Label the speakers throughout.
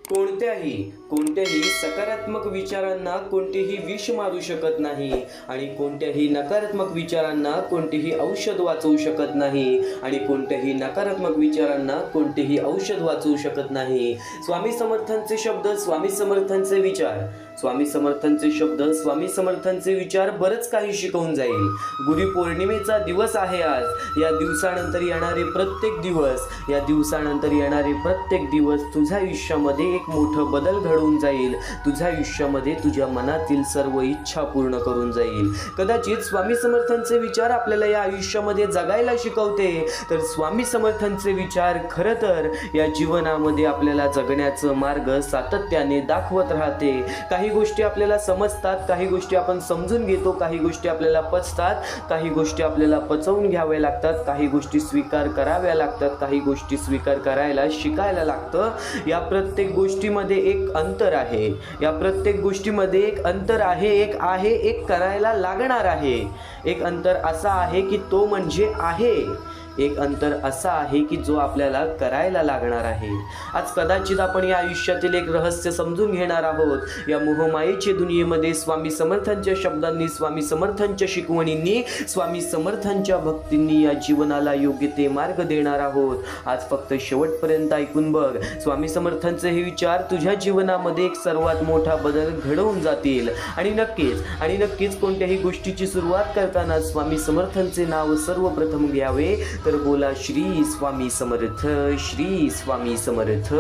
Speaker 1: कोणत्याही सकारात्मक विचारांना कोणतेही विष मारू शकत नाही आणि कोणत्याही नकारात्मक विचारांना कोणतेही औषध वाचवू शकत नाही आणि कोणत्याही नकारात्मक विचारांना कोणतेही औषध वाचवू शकत नाही। स्वामी समर्थांचे शब्द, स्वामी समर्थांचे विचार, स्वामी समर्थांचे शब्द, स्वामी समर्थांचे विचार बरंच काही शिकवून जाईल। गुरुपौर्णिमेचा दिवस आहे आज। या दिवसानंतर येणारे प्रत्येक दिवस, या दिवसानंतर येणारे प्रत्येक दिवस तुझ्या आयुष्यामध्ये एक मोठं बदल घडवून जाईल। तुझ्या आयुष्यामध्ये तुझ्या मनातील सर्व इच्छा पूर्ण करून जाईल। कदाचित स्वामी समर्थांचे विचार आपल्याला या आयुष्यामध्ये जगायला शिकवते, तर स्वामी समर्थांचे विचार खरं तर या जीवनामध्ये आपल्याला जगण्याचं मार्ग सातत्याने दाखवत राहते। काही गोष्टी आपल्याला समजतात, काही गोष्टी आपण समजून घेतो, काही गोष्टी आपल्याला पचतात, काही गोष्टी आपल्याला पचवून घ्याव्या लागतात, काही गोष्टी स्वीकार कराव्या लागतात, काही गोष्टी स्वीकार करायला शिकायला लागतं। या प्रत्येक गोष्टीमध्ये एक अंतर आहे, या प्रत्येक गोष्टीमध्ये एक अंतर आहे, एक करायला लागणार आहे। एक अंतर असा आहे की तो म्हणजे आहे, एक अंतर असा आहे की जो आपल्याला करायला लागणार आहे। आज कदाचित आपण या आयुष्यातील एक रहस्य समजून घेणार आहोत। या मोहमायेच्या दुनियेमध्ये स्वामी समर्थांच्या शब्दांनी, स्वामी समर्थांच्या शिकवणींनी, स्वामी समर्थांच्या भक्तींनी या जीवनाला योग्य ते मार्ग देणार आहोत। आज फक्त शेवटपर्यंत ऐकून बघ। स्वामी समर्थांचे हे विचार तुझ्या जीवनामध्ये एक सर्वात मोठा बदल घडवून जातील आणि नक्कीच कोणत्याही गोष्टीची सुरुवात करताना स्वामी समर्थांचे नाव सर्वप्रथम घ्यावे। तर बोला श्री स्वामी समर्थ, श्री स्वामी समर्थ,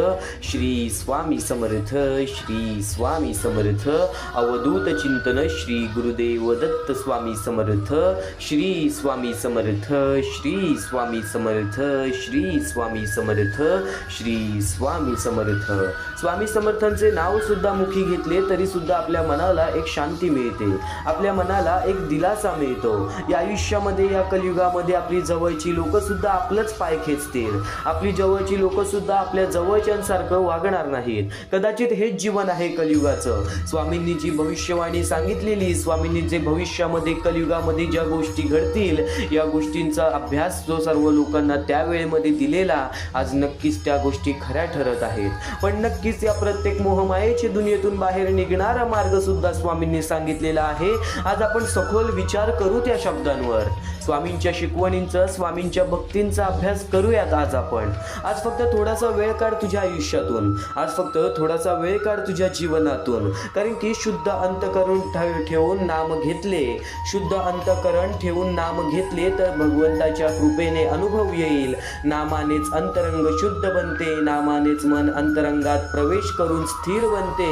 Speaker 1: श्री स्वामी समर्थ, श्री स्वामी समर्थ। अवधूत चिंतन श्री गुरुदेव दत्त स्वामी समर्थ, श्री स्वामी समर्थ, श्री स्वामी समर्थ, श्री स्वामी समर्थ, श्री स्वामी समर्थ। स्वामी समर्थांचे नाव सुद्धा मुखी घेतले तरी सुद्धा आपल्या मनाला एक शांती मिळते, आपल्या मनाला एक दिलासा मिळतो। या आयुष्यामध्ये, या कलियुगामध्ये आपली जवळची लोक सुद्धा आपलंच पाय खेचतील, आपली जवळची लोक सुद्धा आपल्या जवळच्यांसारखं वागणार नाहीत। कदाचित हेच जीवन आहे कलियुगाचं। स्वामींनी जी भविष्यवाणी सांगितलेली, स्वामींनी जे भविष्यामध्ये कलियुगामध्ये ज्या गोष्टी घडतील, या गोष्टींचा अभ्यास जो सर्व लोकांना त्यावेळेमध्ये दिलेला, आज नक्कीच त्या गोष्टी खऱ्या ठरत आहेत। पण नक्कीच या प्रत्येक मोहमायेच्या दुनियेतून बाहेर निघणारा मार्ग सुद्धा स्वामींनी सांगितलेला आहे। आज आपण सखोल विचार करू त्या शब्दांवर, स्वामींच्या शिकवणींचा, स्वामींच्या भक्तींचा अभ्यास करूयात। आज फक्त थोडासा वेळ काढ तुझ्या आयुष्यातून, आज फक्त थोडासा वेळ काढ तुझ्या जीवनातून, कारण की शुद्ध अंतकरण ठेवून नाम घेतले, शुद्ध अंतकरण ठेवून नाम घेतले तर भगवंताच्या कृपेने अनुभव येईल। नामानेच अंतरंग शुद्ध बनते, नामानेच मन अंतरंगात प्रवेश करून स्थिर बनते,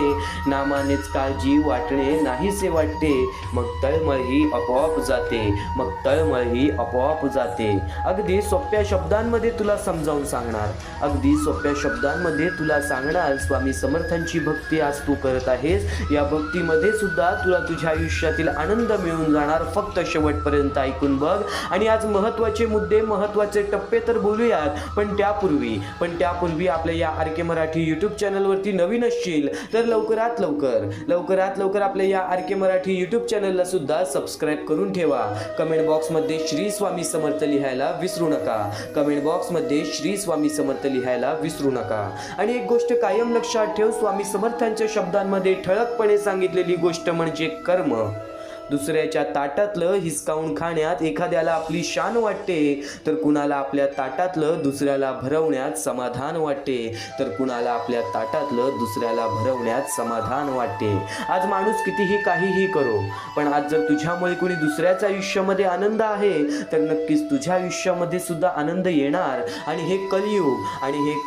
Speaker 1: नामानेच काळजी वाटणे नाहीसे वाटते, मग तळमळ ही आपोआप जाते, मग तळमळ ही आपोआप जाते। अगदी सोप्या शब्दांमध्ये तुला समजावून सांगणार, अगदी सोप्या शब्दांमध्ये तुला सांगणार। स्वामी समर्थांची भक्ती आज तू करत आहेस, या भक्तीमध्ये सुद्धा तुला तुझ्या आयुष्यातील आनंद मिळून जाणार। फक्त शेवटपर्यंत ऐकून बघ। आणि आज महत्त्वाचे मुद्दे, महत्त्वाचे टप्पे तर बोलूयात, पण त्यापूर्वी आपल्या या आर.के. मराठी यूट्यूब चॅनलवरती नवीन असशील तर लवकरात लवकर आपल्या या आर.के. मराठी यूट्यूब चॅनलला सुद्धा सबस्क्राईब करून ठेवा। कमेंट बॉक्समध्ये श्री स्वामी समर्थ लिहायला विसरू नका, कमेंट बॉक्समध्ये श्री स्वामी समर्थ लिहायला विसरू नका। आणि एक गोष्ट कायम लक्षात ठेव, स्वामी समर्थांच्या शब्दांमध्ये ठळकपणे सांगितलेली गोष्ट म्हणजे कर्म। दुसऱ्याच्या ताटातलं हिसकावून खाण्यात एखाद्याला आपली शान वाटते, तर कुणाला आपल्या ताटातलं दुसऱ्याला भरवण्यात समाधान वाटते, तर कुणाला आपल्या ताटातलं दुसऱ्याला भरवण्यात समाधान वाटते। आज माणूस कितीही काहीही करो, पण आज जर तुझ्यामुळे कोणी दुसऱ्याच्या आयुष्यामध्ये आनंद आहे, तर नक्कीच तुझ्या आयुष्यामध्ये सुद्धा आनंद येणार। आणि हे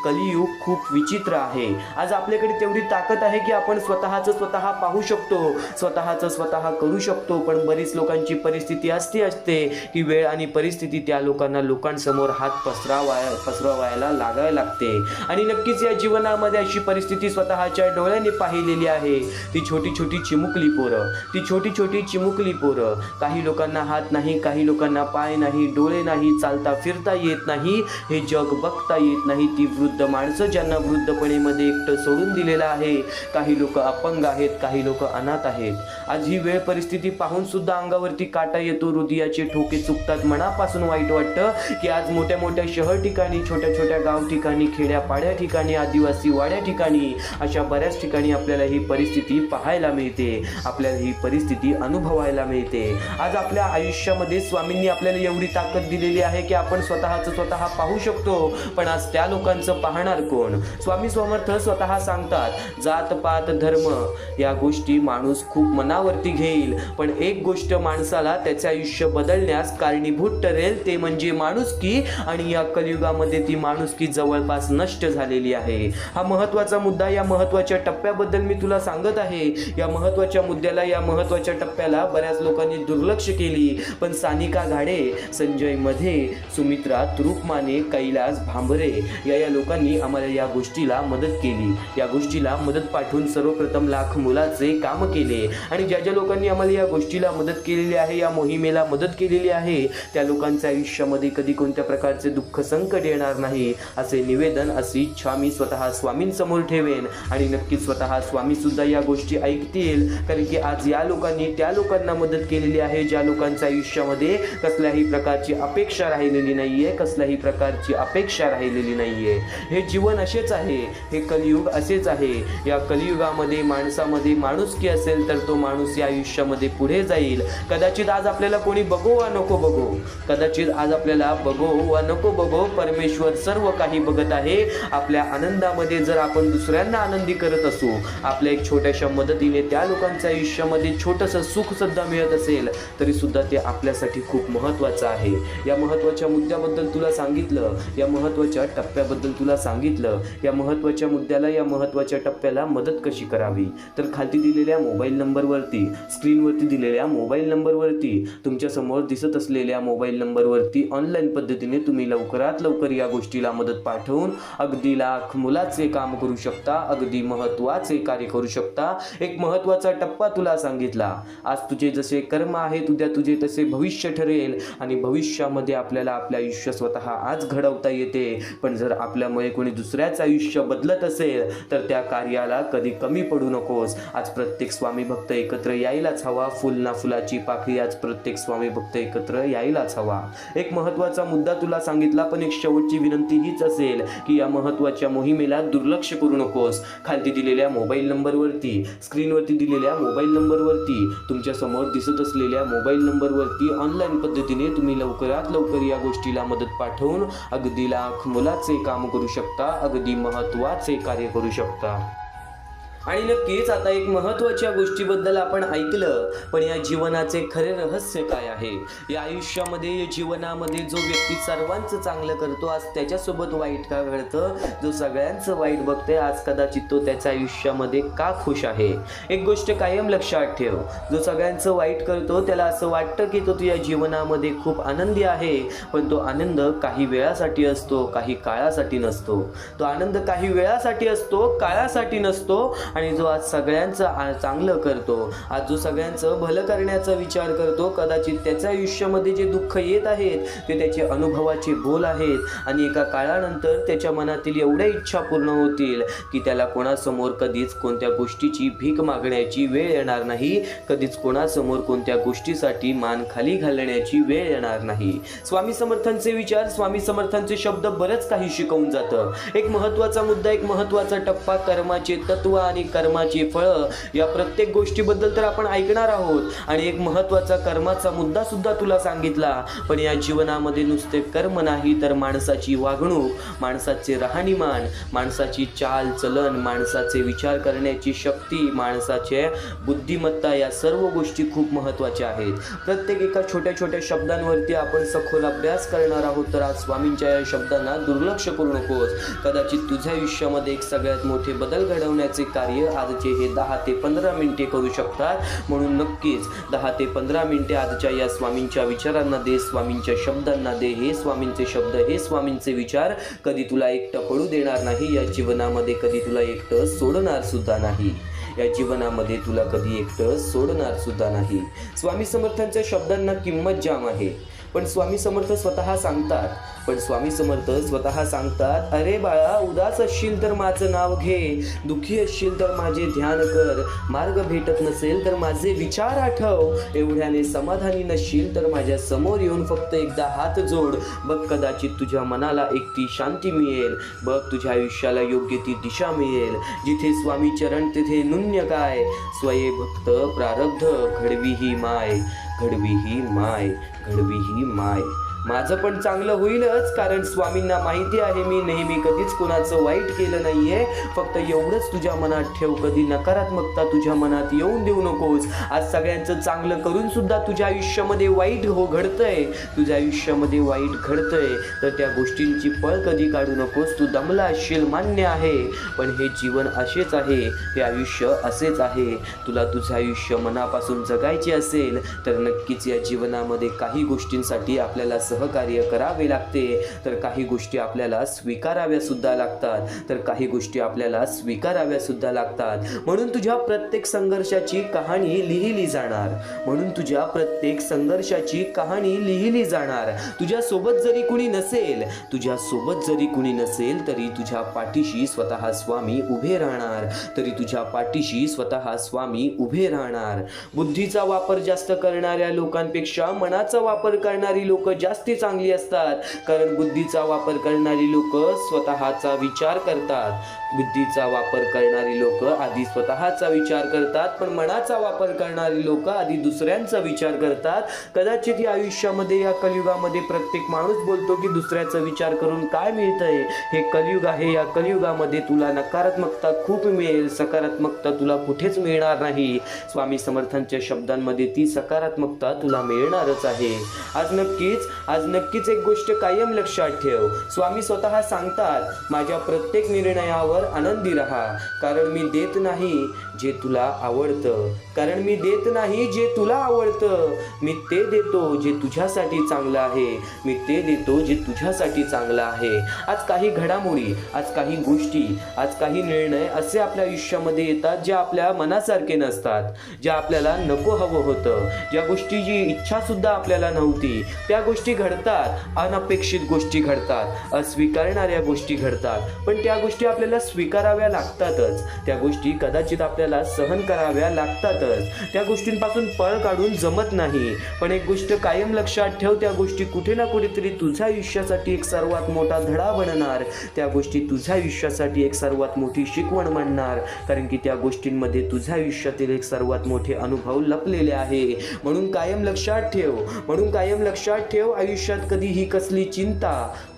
Speaker 1: कलियुग खूप विचित्र आहे। आज आपल्याकडे तेवढी ताकद आहे की आपण स्वतः पाहू शकतो, स्वतः करू शकतो, पण बरीच लोकांची परिस्थिती असते की वेळ आणि परिस्थिती त्या लोकांसमोर हात पसरवायला लागायला लागते। आणि नक्कीच या जीवनामध्ये अशी परिस्थिती स्वतःच्या डोळ्यांनी पाहिलेली आहे। ती छोटी चिमुकली पोरं, काही लोकांना हात नाही, काही लोकांना पाय नाही, डोळे नाही, चालता फिरता येत नाही, हे जग बघता येत नाही। ती वृद्ध माणसं ज्यांना वृद्धपणेमध्ये एकटं सोडून दिलेलं आहे, काही लोक अपंग आहेत, काही लोक अनाथ आहेत। आज ही वेळ परिस्थिती पाहून सुद्धा अंगावरती काटा येतो, हृदयाचे ठोके चुकतात, मनापासून वाईट वाटतं की आज मोठ्या मोठ्या शहर ठिकाणी, छोट्या छोट्या गाव ठिकाणी, खेड्यापाड्या ठिकाणी, आदिवासी वाड्या ठिकाणी, अशा बऱ्याच ठिकाणी आपल्याला ही परिस्थिती पाहायला मिळते, आपल्याला ही परिस्थिती अनुभवायला मिळते. आज आपल्या आयुष्यामध्ये स्वामींनी आपल्याला एवढी ताकद दिलेली आहे की आपण स्वतः पाहू शकतो, पण आज त्या लोकांचं पाहणार कोण? स्वामी समर्थ स्वतः सांगतात, जात पात धर्म या गोष्टी माणूस खूप मनावरती घेईल, पण एक गोष्ट माणसाला त्याचे आयुष्य बदलण्यास कारणीभूत ठरेल, ते म्हणजे माणुसकी. आणि या कलियुगामध्ये ती माणुसकी जवळपास नष्ट झालेली आहे. हा महत्त्वाचा मुद्दा, या महत्त्वाच्या टप्प्याबद्दल मी तुला सांगत आहे. या महत्त्वाच्या मुद्द्याला, या महत्त्वाच्या टप्प्याला बऱ्याच लोकांनी दुर्लक्ष केली, पण सानिका घाडे, संजय मध्ये, सुमित्रा तुरुकमाने, कैलास भांबरे या लोकांनी आम्हाला या गोष्टीला मदत केली. या गोष्टीला मदत पाठवून सर्वप्रथम लाख मुलाचे काम केले. आणि ज्या लोकांनी आम्हाला या गोष्टीला मदत केलेली आहे, या मोहिमेला मदत केलेली आहे, त्या लोकांच्या आयुष्यामध्ये कधी कोणत्या प्रकारचे दुःख संकट येणार नाही, असे निवेदन, अशी इच्छा मी स्वतः स्वामींसमोर ठेवेन. आणि नक्कीच स्वतः स्वामी सुद्धा या गोष्टी ऐकतील, कारण की आज या लोकांनी त्या लोकांना मदत केलेली आहे ज्या लोकांच्या आयुष्यामध्ये कसल्याही प्रकारची अपेक्षा राहिलेली नाहीये, कसल्याही प्रकारची अपेक्षा राहिलेली नाहीये. हे जीवन असेच आहे, हे कलियुग असेच आहे. या कलियुगामध्ये माणसामध्ये माणुसकी असेल तर तो माणूस या आयुष्यामध्ये पुढे जाईल. कदाचित आज आपल्याला कोणी बघो वा नको बघो, कदाचित आज आपल्याला बघो वा नको बघो, परमेश्वर सर्व काही बघत आहे. आपल्या आनंदामध्ये जर आपण दुसऱ्यांना आनंदी करत असू, आपल्या एक छोट्याशा मदतीने त्या लोकांच्या आयुष्यामध्ये छोटंसं सुख सुद्धा मिळत असेल, तरी सुद्धा ते आपल्यासाठी खूप महत्त्वाचं आहे. या महत्त्वाच्या मुद्द्याबद्दल तुला सांगितलं, या महत्त्वाच्या टप्प्याबद्दल तुला सांगितलं. या महत्त्वाच्या मुद्द्याला, या महत्त्वाच्या टप्प्याला मदत कशी करावी, तर खाली दिलेल्या मोबाईल नंबरवरती, स्क्रीनवरती दिलेल्या मोबाईल नंबरवरती, तुमच्या समोर दिसत असलेल्या मोबाईल नंबरवरती ऑनलाईन पद्धतीने तुम्ही लवकरात लवकर या गोष्टीला मदत पाठवून अगदी लाख मुलाचे काम करू शकता, अगदी महत्त्वाचे कार्य करू शकता. एक महत्त्वाचा टप्पा तुला सांगितला. आज तुझे जसे कर्म आहेत, उद्या तुझे तसे भविष्य ठरेल. आणि भविष्यामध्ये आपल्याला आपले आयुष्य स्वतः आज घडवता येते, पण जर आपल्यामुळे कोणी दुसऱ्याचं आयुष्य बदलत असेल तर त्या कार्याला कधी कमी पडू नकोस. आज प्रत्येक स्वामी भक्त एकत्र यायलाच हवा. फुल ना फुलाची पाकळी, आज प्रत्येक स्वामी भक्त एकत्र यायलाच हवा. एक महत्त्वाचा मुद्दा तुला सांगितला, पण एक शेवटची विनंती हीच असेल की या महत्त्वाच्या मोहिमेला दुर्लक्ष करू नकोस. खाली दिलेल्या मोबाईल नंबरवरती, स्क्रीनवरती दिलेल्या मोबाईल नंबरवरती, तुमच्या समोर दिसत असलेल्या मोबाईल नंबरवरती ऑनलाईन पद्धतीने तुम्ही लवकरात लवकर या गोष्टीला मदत पाठवून अगदी लाख मुलाचे काम करू शकता, अगदी महत्त्वाचे कार्य करू शकता. आणि नक्कीच आता एक महत्त्वाच्या गोष्टीबद्दल आपण ऐकलं, पण या जीवनाचे खरे रहस्य काय आहे? या आयुष्यामध्ये, या जीवनामध्ये जो व्यक्ती सर्वांचं चांगलं करतो, आज त्याच्यासोबत वाईट का घडतं? जो सगळ्यांचं वाईट बघतोय, आज कदाचित तो त्याच्या आयुष्यामध्ये का खुश आहे? एक गोष्ट कायम लक्षात ठेव, जो सगळ्यांचं वाईट करतो त्याला असं वाटतं की तो तुझ्या जीवनामध्ये खूप आनंदी आहे, पण तो आनंद काही वेळासाठी असतो, काही काळासाठी नसतो. तो आनंद काही वेळासाठी असतो, काळासाठी नसतो. आणि जो आज सगळ्यांचं चांगलं करतो, आज जो सगळ्यांचं भलं करण्याचा विचार करतो, कदाचित त्याच्या आयुष्यामध्ये जे दुःख येत आहेत ते त्याचे अनुभवाचे बोल आहेत. आणि एका काळानंतर त्याच्या मनातील एवढ्या इच्छा पूर्ण होतील की त्याला कोणासमोर कधीच कोणत्या गोष्टीची भीक मागण्याची वेळ येणार नाही, कधीच कोणासमोर कोणत्या गोष्टीसाठी मान खाली घालण्याची वेळ येणार नाही. स्वामी समर्थांचे विचार, स्वामी समर्थांचे शब्द बरंच काही शिकवून जातं. एक महत्त्वाचा मुद्दा, एक महत्त्वाचा टप्पा, कर्माचे तत्व आणि कर्माची फळं, या प्रत्येक गोष्टीबद्दल तर आपण ऐकणार आहोत. आणि एक महत्त्वाचा कर्माचा मुद्दा सुद्धा तुला सांगितला. पण या जीवनामध्ये नुसते कर्म नाही, तर माणसाची वागणूक, माणसाचे राहणीमान, माणसाची चाल चलन, माणसाचे विचार करण्याची शक्ती, माणसाचे बुद्धिमत्ता, या सर्व गोष्टी खूप महत्त्वाच्या आहेत. प्रत्येक एका छोट्या छोट्या शब्दांवरती आपण सखोल अभ्यास करणार आहोत. तर आज स्वामींच्या या शब्दांना दुर्लक्ष करू नकोस. कदाचित तुझ्या आयुष्यामध्ये एक सगळ्यात मोठे बदल घडवण्याचे कार्य आजचे हे 10 ते 15 मिनिटे करू शकतात. म्हणून नक्कीच 10 ते 15 मिनिटे आजच्या या स्वामींच्या विचारांना दे, स्वामींच्या शब्दांना दे. हे स्वामींचे शब्द, हे स्वामींचे विचार कधी तुला एकटं पडू देणार नाही. या जीवनामध्ये कधी तुला एकटं सोडणार सुद्धा नाही. या जीवनामध्ये तुला कधी एकटं सोडणार सुद्धा नाही. स्वामी समर्थांच्या शब्दांना किंमत जाम आहे. पण स्वामी समर्थ स्वतः सांगतात, पण स्वामी समर्थ स्वतः सांगतात, अरे बाळा, उदास असशील तर माझं नाव घे, दुःखी असशील तर माझे ध्यान कर, मार्ग भेटत नसेल तर माझे विचार आठव, एवढ्याने समाधानी नसशील तर माझ्या समोर येऊन फक्त एकदा हात जोड, बघ कदाचित तुझ्या मनाला एक ती शांती मिळेल, बघ तुझ्या आयुष्याला योग्य ती दिशा मिळेल. जिथे स्वामी चरण तिथे नुन्य काय, स्वये भक्त प्रारब्ध घडवी ही माय, घडवी ही माय, घडवी ही माय. माझं पण चांगलं होईलच, कारण स्वामींना माहिती आहे मी नेहमी कधीच कोणाचं वाईट केलं नाहीये. फक्त एवढंच तुझ्या मनात ठेव, कधी नकारात्मकता तुझ्या मनात येऊन देऊ नकोस. आज सगळ्यांचं चांगलं करून सुद्धा तुझ्या आयुष्यामध्ये वाईट घडतंय, तुझ्या आयुष्यामध्ये वाईट घडतंय, तर त्या गोष्टींची पळ कधी काढू नकोस. तू दमला असशील, मान्य आहे, पण हे जीवन असेच आहे, हे आयुष्य असेच आहे. तुला तुझं आयुष्य मनापासून जगायचे असेल तर नक्कीच या जीवनामध्ये काही गोष्टींसाठी आपल्याला सहकार्य करावे लागते, तर काही गोष्टी आपल्याला स्वीकाराव्या सुद्धा लागतात, तर काही गोष्टी आपल्याला स्वीकाराव्या सुद्धा लागतात. म्हणून तुझ्या प्रत्येक संघर्षाची कहाणी लिहिली जाणार, म्हणून तुझ्या प्रत्येक संघर्षाची कहाणी लिहिली जाणार. तुझ्या सोबत जरी कुणी नसेल, तुझ्या सोबत जरी कुणी नसेल तरी तुझ्या पाठीशी स्वतः स्वामी उभे राहणार, तरी तुझ्या पाठीशी स्वतः स्वामी उभे राहणार. बुद्धीचा वापर जास्त करणाऱ्या लोकांपेक्षा मनाचा वापर करणारी लोक जास्त चांगली असतात, कारण बुद्धीचा वापर करणारी लोक स्वतःचा विचार करतात, बुद्धीचा वापर करणारी लोक आधी स्वतःचा विचार करतात, पण मनाचा वापर करणारी लोक आधी दुसऱ्यांचा विचार करतात. कदाचित या आयुष्यामध्ये, या कलियुगामध्ये प्रत्येक माणूस बोलतो की दुसऱ्याचा विचार करून काय मिळतंय, हे कलियुग आहे, या कलियुगामध्ये तुला नकारात्मकता खूप मिळेल, सकारात्मकता तुला कुठेच मिळणार नाही. स्वामी समर्थांच्या शब्दांमध्ये ती सकारात्मकता तुला मिळणारच आहे. आज नक्कीच एक गोष्ट कायम लक्षात ठेव, स्वामी स्वतः सांगतात, माझ्या प्रत्येक निर्णयावर आनंदी राहा, कारण मी देत नाही जे तुला आवडतं, कारण मी देत नाही जे तुला आवडतं, मी ते देतो जे तुझ्यासाठी चांगलं आहे, मी ते देतो जे तुझ्यासाठी चांगलं आहे. आज काही घडामोडी, आज काही गोष्टी, आज काही निर्णय असे आपल्या आयुष्यामध्ये येतात जे आपल्या मनासारखे नसतात, जे आपल्याला नको हवं होतं, ज्या गोष्टीची इच्छा सुद्धा आपल्याला नव्हती, त्या गोष्टी घडतात, अनपेक्षित गोष्टी घडतात, अस्वीकारणाऱ्या गोष्टी घडतात, पण त्या गोष्टी आपल्याला स्वीकाराव्या लागतातच, त्या गोष्टी कदाचित आपल्याला सहन कराव्या लागतातच, त्या गोष्टींपासून पळ काढून जमत नाही. पण एक गोष्ट कायम लक्षात ठेव, त्या गोष्टी कुठे ना कुठेतरी तुझ्या आयुष्यासाठी एक सर्वात मोठा धडा बनणार, त्या गोष्टी तुझ्या आयुष्यासाठी एक सर्वात मोठी शिकवण बनणार, कारण की त्या गोष्टींमध्ये तुझ्या आयुष्यातील एक सर्वात मोठे अनुभव लपलेले आहे. म्हणून कायम लक्षात ठेव, आयुष्यात कधीही कसली चिंता,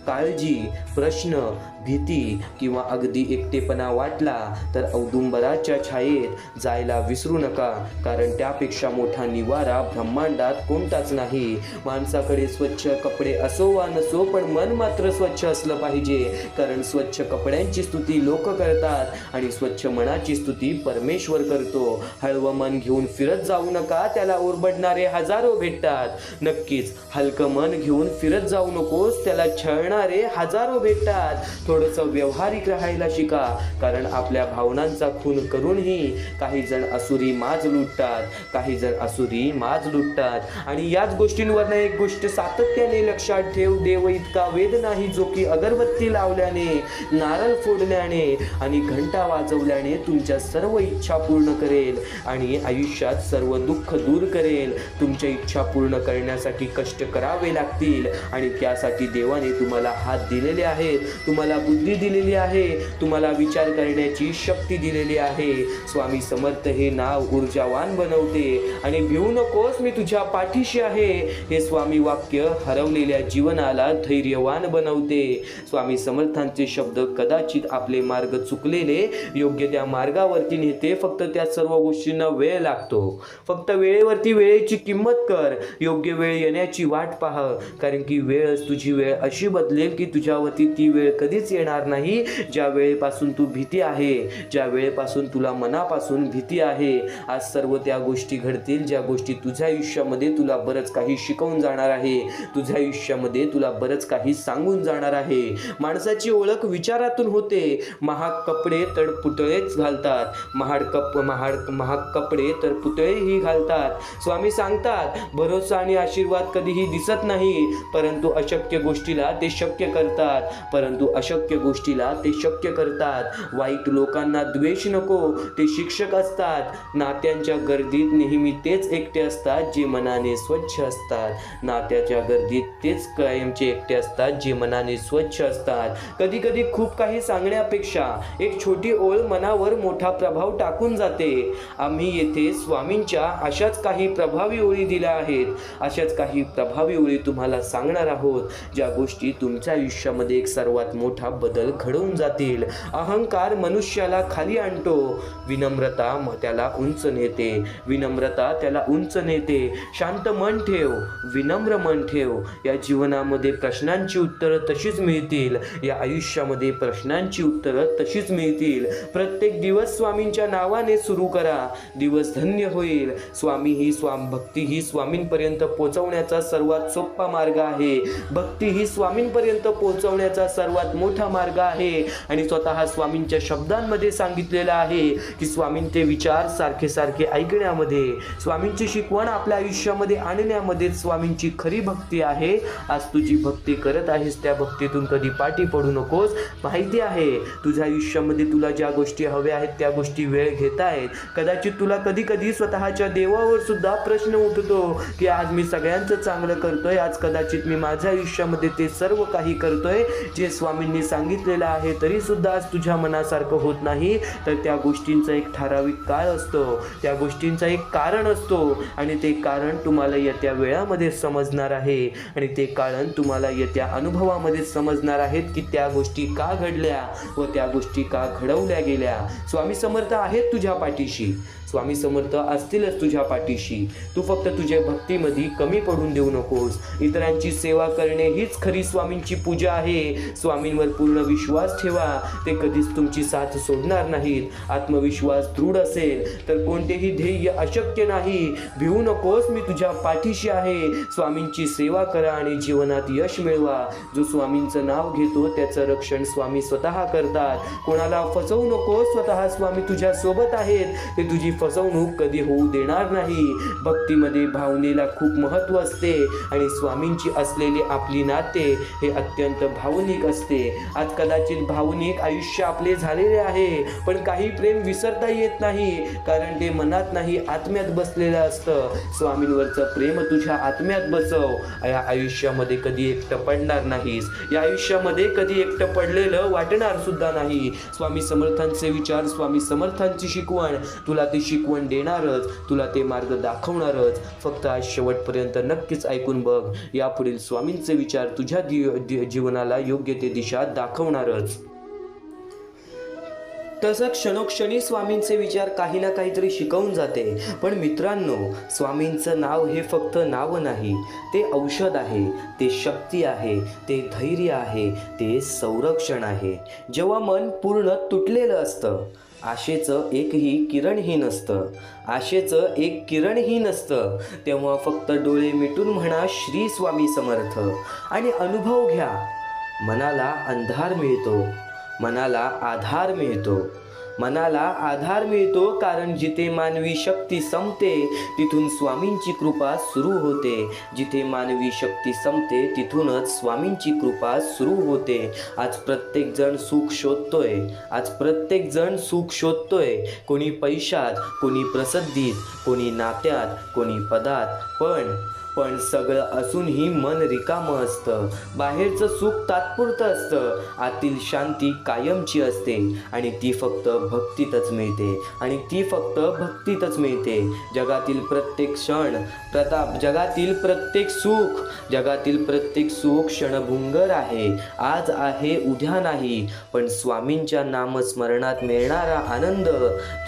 Speaker 1: काळजी, प्रश्न, भीती किंवा अगदी एकटेपणा वाटला तर औदुंबराच्या छायेत जायला विसरू नका, कारण त्यापेक्षा मोठा निवारा ब्रह्मांडात कोणताच नाही. माणसाकडे स्वच्छ कपडे असो वा नसो, पण मन मात्र स्वच्छ असलं पाहिजे, कारण स्वच्छ कपड्यांची स्तुती लोक करतात आणि स्वच्छ मनाची स्तुती परमेश्वर करतो. हळवं मन घेऊन फिरत जाऊ नका, त्याला ओरबडणारे हजारो भेटतात. नक्कीच हलकं मन घेऊन फिरत जाऊ नकोस, त्याला छळणारे हजारो भेटतात. थोडंसं व्यावहारिक राहायला शिका, कारण आपल्या भावनांचा खून करूनही काही जण असुरी माज लुटतात. आणि याच गोष्टींवरनं एक गोष्ट सातत्याने लक्षात ठेव, देव इतका वेद नाही जो की अगरबत्ती लावल्याने, नारळ फोडल्याने आणि घंटा वाजवल्याने तुमच्या सर्व इच्छा पूर्ण करेल आणि आयुष्यात सर्व दुःख दूर करेल. तुमच्या इच्छा पूर्ण करण्यासाठी कष्ट करावे लागतील आणि त्यासाठी देवाने तुम्हाला हात दिलेले आहेत, तुम्हाला बुद्धी दिलेली आहे, तुम्हाला विचार करण्याची शक्ती दिलेली आहे. स्वामी समर्थ हे नाव ऊर्जावान बनवते आणि भिवू नकोस, मी तुझ्या पाठीशी आहे हे स्वामी वाक्य हरवलेल्या जीवनाला धैर्यवान बनवते. स्वामी समर्थांचे शब्द कदाचित आपले मार्ग चुकलेले योग्य त्या मार्गावरती नेते, फक्त त्या सर्व गोष्टींना वेळ लागतो. फक्त वेळेवरती वेळेची किंमत कर, योग्य वेळ येण्याची वाट पाह, कारण की वेळच तुझी वेळ अशी बदलेल की तुझ्यावरती ती वेळ कधीच कधीच येणार नाही. ज्या वेळेपासून तू भीती आहे, ज्या वेळेपासून तुला मनापासून भीती आहे, आज सर्व त्या गोष्टी घडतील ज्या गोष्टी तुझ्या आयुष्यामध्ये तुला बरंच काही शिकवून जाणार आहे, तुझ्या आयुष्यामध्ये तुला बरंच काही सांगून जाणार आहे. माणसाची ओळख विचारातून होते. महाग कपडे तर पुतळेच घालतात, महाग कपडे तर पुतळेही घालतात. स्वामी सांगतात, भरोसा आणि आशीर्वाद कधीही दिसत नाही, परंतु अशक्य गोष्टीला ते शक्य करतात, परंतु अशक्य गोष्टीला ते शक्य करतात. वाईट लोकांना द्वेष नको, ते शिक्षक असतात. नात्यांच्या गर्दीत नेहमी तेच एकटे असतात जे मनाने स्वच्छ असतात. नात्याच्या गर्दीत तेच कायमचे एकटे असतात जे मनाने स्वच्छ असतात. कधी कधी खूप काही सांगण्यापेक्षा एक छोटी ओळ मनावर मोठा प्रभाव टाकून जाते. आम्ही येथे स्वामींच्या अशाच काही प्रभावी ओळी दिल्या आहेत, अशाच काही प्रभावी ओळी तुम्हाला सांगणार आहोत, ज्या गोष्टी तुमच्या आयुष्यामध्ये एक सर्वात मोठा बदल घडवून जातील. अहंकार मनुष्याला खाली आणतो, विनम्रता त्याला उंच नेते, विनम्रता त्याला उंच नेते. शांत मन ठेव, विनम्र मन ठेव. या जीवनामध्ये प्रश्नांची उत्तरं तशीच मिळतील, या आयुष्यामध्ये प्रश्नांची उत्तरं तशीच मिळतील. प्रत्येक दिवस स्वामींच्या नावाने सुरू करा, दिवस धन्य होईल. भक्ती ही स्वामींपर्यंत पोहोचवण्याचा सर्वात सोपा मार्ग आहे. भक्ती ही स्वामींपर्यंत पोहोचवण्याचा सर्वात मोठा मार्ग आहे. आणि स्वतः स्वामींच्या शब्दांमध्ये सांगितलेलं आहे की स्वामींचे विचार सारखे सारखे ऐकण्यामध्ये, स्वामींची शिकवण आपल्या आयुष्यामध्ये आणण्यामध्ये स्वामींची खरी भक्ती आहे. आज तुझी भक्ती करत आहेस, त्या भक्तीतून कधी पाठी पडू नकोस. माहिती आहे तुझ्या आयुष्यामध्ये तुला ज्या गोष्टी हव्या आहेत त्या गोष्टी वेळ घेत आहेत. कदाचित तुला कधी कधी स्वतःच्या देवावर सुद्धा प्रश्न उठतो की आज मी सगळ्यांचं चांगलं करतोय, आज कदाचित मी माझ्या आयुष्यामध्ये ते सर्व काही करतोय जे स्वामींनी सांगितलेलं आहे, तरी सुद्धा आज तुझ्या मनासारखं होत नाही. तर त्या गोष्टींचा एक ठराविक काळ असतो, त्या गोष्टींचा एक कारण असतो आणि ते कारण तुम्हाला येत्या वेळामध्ये समजणार आहे आणि ते कारण तुम्हाला येत्या अनुभवामध्ये समजणार आहेत की त्या गोष्टी का घडल्या व त्या गोष्टी का घडवल्या गेल्या. स्वामी समर्थ आहेत तुझ्या पाठीशी, स्वामी समर्थ असतीलच तुझ्या पाठीशी. तू फक्त तुझ्या भक्तीमध्ये कमी पडून देऊ नकोस. इतरांची सेवा करणे हीच खरी स्वामींची पूजा आहे. स्वामींवर पूर्ण विश्वास ठेवा, ते कधीच तुमची साथ सोडणार नाहीत. आत्मविश्वास दृढ असेल तर कोणतेही ध्येय अशक्य नाही. भिवू नकोस, मी तुझ्या पाठीशी आहे. स्वामींची सेवा करा आणि जीवनात यश मिळवा. जो स्वामींचं नाव घेतो त्याचं रक्षण स्वामी स्वतः करतात. कोणाला फसवू नको, स्वतः स्वामी तुझ्या सोबत आहेत, ते तुझी फसवणूक कधी होऊ देणार नाही. भक्तीमध्ये भावनेला खूप महत्त्व असते आणि स्वामींची असलेली आपली नाते हे अत्यंत भावनिक असते. आज कदाचित भावनिक आयुष्य आपले झालेले आहे, पण काही प्रेम विसरता येत नाही, कारण ते मनात नाही आत्म्यात बसलेलं असतं. स्वामींवरचं प्रेम तुझ्या आत्म्यात बसव. या आयुष्यामध्ये कधी एकटं पडणार नाहीस, या आयुष्यामध्ये कधी एकटं पडलेलं वाटणार सुद्धा नाही. स्वामी समर्थांचे विचार, स्वामी समर्थांची शिकवण तुला ती शिकवण देणारच, तुला ते मार्ग दाखवणारच. फक्त आज शेवटपर्यंत नक्कीच ऐकून बघ. यापुढील स्वामींचे विचार तुझ्या जीवनाला योग्य ते दिशा दाखवणारच. तसं क्षणोक्षणी स्वामींचे विचार काही ना काहीतरी शिकवून जाते. पण मित्रांनो, स्वामींचं नाव हे फक्त नाव नाही, ते औषध आहे, ते शक्ती आहे, ते धैर्य आहे, ते संरक्षण आहे. जेव्हा मन पूर्ण तुटलेलं असतं, आशेचं एकही किरणही नसतं, आशेचं एक किरणही नसतं, तेव्हा फक्त डोळे मिटून म्हणा श्री स्वामी समर्थ आणि अनुभव घ्या. मनाला अंधार मिळतो, मनाला आधार मिळतो, मनाला आधार मिळतो. कारण जिथे मानवी शक्ती संपते तिथून स्वामींची कृपा सुरू होते. जिथे मानवी शक्ती संपते तिथूनच स्वामींची कृपा सुरू होते. आज प्रत्येक जण सुख शोधतोय, आज प्रत्येक जण सुख शोधतोय. कोणी पैशात, कोणी प्रसिद्धीत, कोणी नात्यात, कोणी पदात. पण सगळं असूनही मन रिकामं असतं. बाहेरचं सुख तात्पुरतं असतं, आतील शांती कायमची असते आणि ती फक्त भक्तीतच मिळते, आणि ती फक्त भक्तीतच मिळते. जगातील प्रत्येक क्षण जगातील प्रत्येक सुख क्षणभंगुर आहे. आज आहे, उद्या नाही. पण स्वामींच्या नामस्मरणात मिळणारा आनंद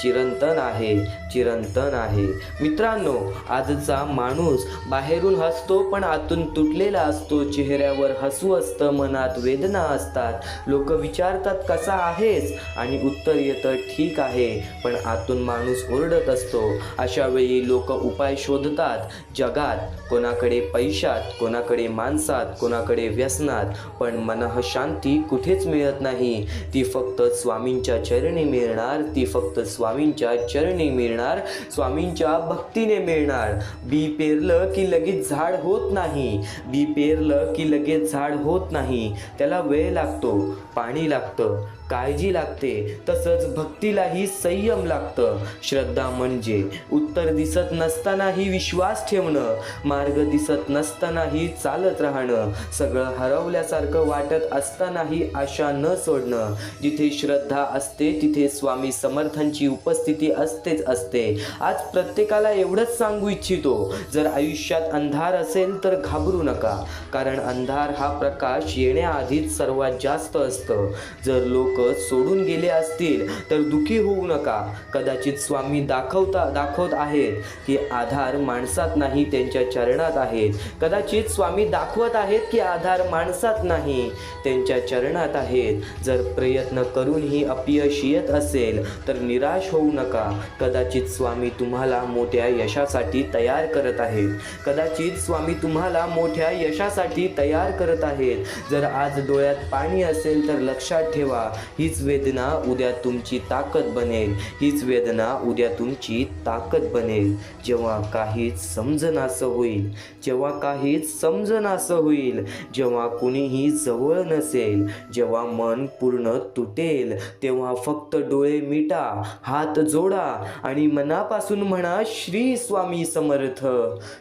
Speaker 1: चिरंतन आहे, चिरंतन आहे. मित्रांनो, आजचा माणूस बाहेर बाहेरून हसतो पण आतून तुटलेला असतो. चेहऱ्यावर हसू असतं, मनात वेदना असतात. लोक विचारतात कसा आहेस आणि उत्तर येतं ठीक आहे, पण आतून माणूस ओरडत असतो. अशा वेळी लोक उपाय शोधतात जगात, कोणाकडे पैशात, कोणाकडे माणसात, कोणाकडे व्यसनात, पण मनः शांती कुठेच मिळत नाही. ती फक्त स्वामींच्या चरणी मिळणार, ती फक्त स्वामींच्या चरणी मिळणार, स्वामींच्या भक्तीने मिळणार. बी पेरलं की लगेच झाड होत नाही, बी पेरलं की लगेच झाड होत नाही. त्याला वेळ लागतो, पाणी लागतं, काळजी लागते. तसंच भक्तीलाही संयम लागतं. श्रद्धा म्हणजे उत्तर दिसत नसतानाही विश्वास ठेवणं, मार्ग दिसत नसतानाही चालत राहणं, सगळं हरवल्यासारखं वाटत असतानाही आशा न सोडणं. जिथे श्रद्धा असते तिथे स्वामी समर्थांची उपस्थिती असतेच असते. आज प्रत्येकाला एवढंच सांगू इच्छितो, जर आयुष्यात अंधार असेल तर घाबरू नका, कारण अंधार हा प्रकाश येण्याआधीच सर्वात जास्त असतं. जर लोक सोडून गेले असतील तर दुखी होऊ नका. कदाचित स्वामी दाखवत आहेत की आधार माणसात नाही, त्यांच्या चरणात आहेत. कदाचित स्वामी दाखवत आहेत की आधार माणसात नाही, त्यांच्या चरणात आहेत. जर प्रयत्न करूनही अपयश येत असेल तर निराश होऊ नका. कदाचित स्वामी तुम्हाला मोठ्या यशासाठी तयार करत आहेत. कदाचित स्वामी तुम्हाला मोठ्या यशासाठी तयार करत आहेत. जर आज डोळ्यात पाणी असेल तर लक्षात ठेवा, हीच वेदना उद्या तुमची ताकद बनेल. हीच वेदना उद्या तुमची ताकद बनेल. जेव्हा काहीच समजनासं होईल, जेव्हा काहीच समजनासं होईल, जेव्हा कुणीही जवळ नसेल, जेव्हा मन पूर्ण तुटेल, तेव्हा फक्त डोळे मिटा, हात जोडा आणि मनापासून म्हणा, श्री स्वामी समर्थ,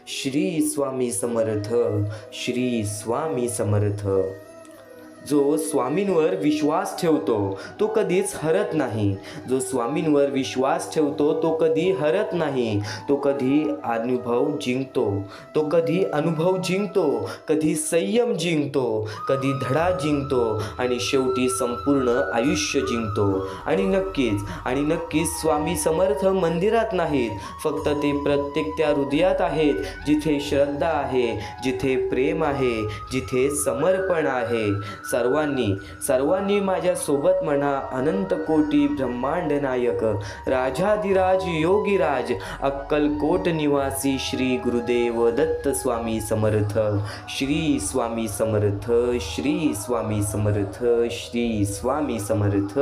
Speaker 1: श्री स्वामी समर्थ, श्री स्वामी समर्थ. जो स्वामींवर विश्वास ठेवतो तो कधीच हरत नाही. जो स्वामींवर विश्वास ठेवतो तो कधी हरत नाही. तो कधी अनुभव जिंकतो, तो कधी अनुभव जिंकतो, कधी संयम जिंकतो, कधी धडा जिंकतो आणि शेवटी संपूर्ण आयुष्य जिंकतो. आणि नक्कीच स्वामी समर्थ मंदिरात नाहीत, फक्त ते प्रत्येक त्या हृदयात आहेत, जिथे श्रद्धा आहे, जिथे प्रेम आहे, जिथे समर्पण आहे. सर्वांनी माझ्या सोबत म्हणा, अनंत कोटी ब्रह्मांड नायक, राजाधिराज योगीराज, अक्कलकोट निवासी श्री गुरुदेव दत्त स्वामी समर्थ. श्री स्वामी समर्थ, श्री स्वामी समर्थ, श्री स्वामी समर्थ,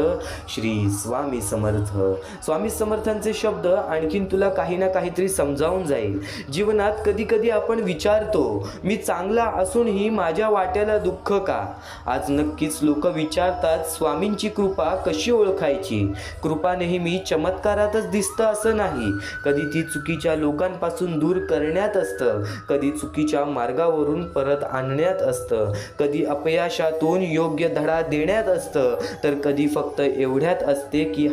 Speaker 1: श्री स्वामी समर्थ. स्वामी समर्थांचे शब्द आणखीन तुला काही ना काहीतरी समजावून जाईल. जीवनात कधी कधी आपण विचारतो, मी चांगला असूनही माझ्या वाट्याला दुःख का? आज नक्कीच लोक विचारतात, स्वामींची कृपा कशी ओळखायची? कृपा नेहमी चमत्कारातच दिसतं असं नाही. कधी ती चुकीच्या लोकांपासून दूर करण्यात असतं, कधी चुकीच्या मार्गावरून परत आणण्यात असतं, कधी अपयशातून योग्य धडा देण्यात असतं, तर कधी फक्त एवढ्यात असते की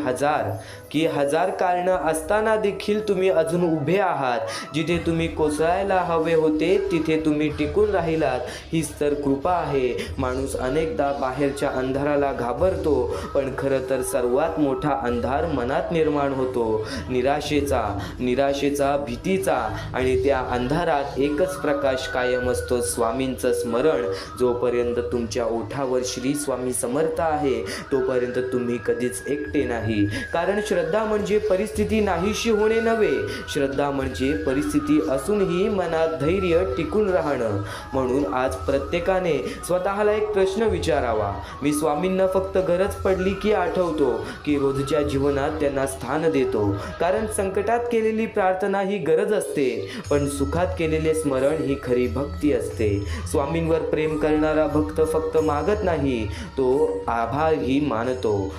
Speaker 1: हजार कारणं असताना देखील तुम्ही अजून उभे आहात. जिथे तुम्ही कोसळायला हवे होते तिथे तुम्ही टिकून राहिलात. हीच तर कृपा आहे. माणूस अनेकदा बाहेरच्या अंधाराला घाबरतो, पण खरं तर सर्वात मोठा अंधार मनात निर्माण होतो, निराशेचा, भीतीचा. आणि त्या अंधारात एकच प्रकाश कायम असतो, स्वामींचं स्मरण. जोपर्यंत तुमच्या ओठावर श्री स्वामी समर्थ आहे तोपर्यंत तुम्ही कधीच एकटे नाही. कारण श्रद्धा म्हणजे परिस्थिती नाहीशी होणे नव्हे, श्रद्धा म्हणजे परिस्थिती असूनही मनात धैर्य टिकून राहणं. म्हणून आज प्रत्येकाने स्वतःला एक प्रश्न विचारावा, मी स्वामींना फक्त गरज पडली की आठवतो, की रोजच्या जीवनात त्यांना स्थान देतो? कारण संकटात केलेली प्रार्थना ही गरज असते, पण सुखात केलेले स्मरण ही खरी भक्ती असते. स्वामींवर प्रेम करणारा भक्त फक्त मागत नाही, तो आभारही मानतो.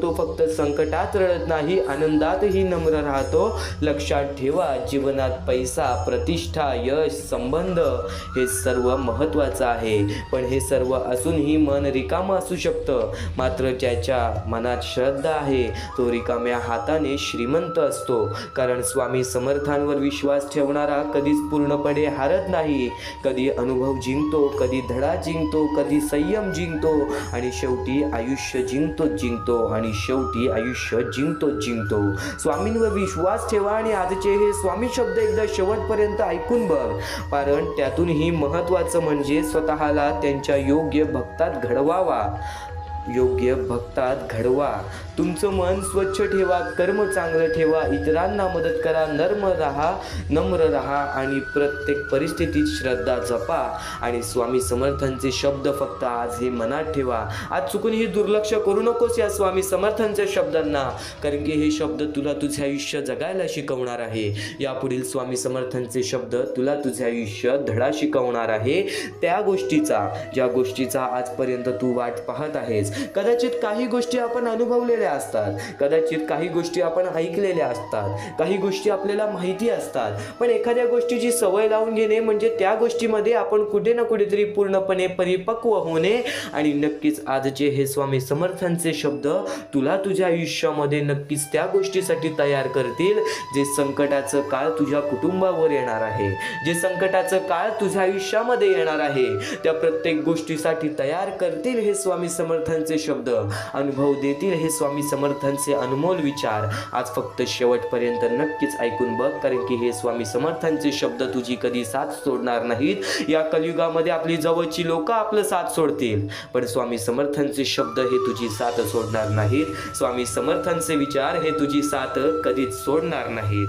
Speaker 1: तो फक्त संकटात रडत नाही, आनंदातही नम्र राहतो. लक्षात ठेवा, जीवनात पैसा, प्रतिष्ठा, यश, संबंध हे सर्व महत्त्वाचं आहे, पण हे सर्व असूनही मन रिकामं असू शकतं. मात्र ज्याच्या मनात श्रद्धा आहे तो रिकाम्या हाताने श्रीमंत असतो. कारण स्वामी समर्थांवर विश्वास ठेवणारा कधीच पूर्णपणे हारत नाही. कधी अनुभव जिंकतो, कधी धडा जिंकतो, कधी संयम जिंकतो आणि शेवटी आयुष्य जिंकतो आणि शेवटी आयुष्य जिंकतो. स्वामींवर विश्वास ठेवा आणि आजचे हे स्वामी शब्द एकदा शेवटपर्यंत ऐकून बघ. कारण त्यातूनही महत्त्वाचं म्हणजे स्वतःला त्यांच्या योग्य भक्तात घडवा. तुमचं मन स्वच्छ ठेवा, कर्म चांगलं ठेवा, इतरांना मदत करा, नम्र राहा आणि प्रत्येक परिस्थितीत श्रद्धा जपा. आणि स्वामी समर्थांचे शब्द फक्त आज हे मनात ठेवा. आज चुकूनही दुर्लक्ष करू नकोस या स्वामी समर्थांच्या शब्दांना, कारण की हे शब्द तुला तुझे आयुष्य जगायला शिकवणार आहे. यापुढील स्वामी समर्थांचे शब्द तुला तुझे आयुष्य धडा शिकवणार आहे. त्या गोष्टीचा, ज्या गोष्टीचा आजपर्यंत तू वाट पाहत आहेस. कदाचित काही गोष्टी आपण अनुभवलेल्या असतात, कदाचित काही गोष्टी आपण ऐकलेल्या असतात, काही गोष्टी आपल्याला माहिती असतात, पण एखाद्या गोष्टीची सवय लावून घेणे म्हणजे त्या गोष्टीमध्ये आपण कुठे ना कुठेतरी पूर्णपणे परिपक्व होणे. आणि नक्कीच आजचे हे स्वामी समर्थांचे शब्द तुला तुझ्या आयुष्यामध्ये नक्कीच त्या गोष्टीसाठी तयार करतील जे संकटाचं काळ तुझ्या कुटुंबावर येणार आहे, जे संकटाचं काळ तुझ्या आयुष्यामध्ये येणार आहे, त्या प्रत्येक गोष्टीसाठी तयार करतील हे स्वामी समर्थांचे शब्द, अनुभव देतील हे स्वामी समर्थांचे अनमोल विचार. आज फक्त शेवटपर्यंत नक्कीच ऐकून बघ, कारण की हे स्वामी समर्थांचे शब्द तुझी कधी साथ सोडणार नाहीत. या कलियुगामध्ये आपली जवळची लोक आपलं साथ सोडतील, पण स्वामी समर्थांचे शब्द हे तुझी साथ सोडणार नाहीत. स्वामी समर्थांचे विचार हे तुझी साथ कधीच सोडणार नाहीत.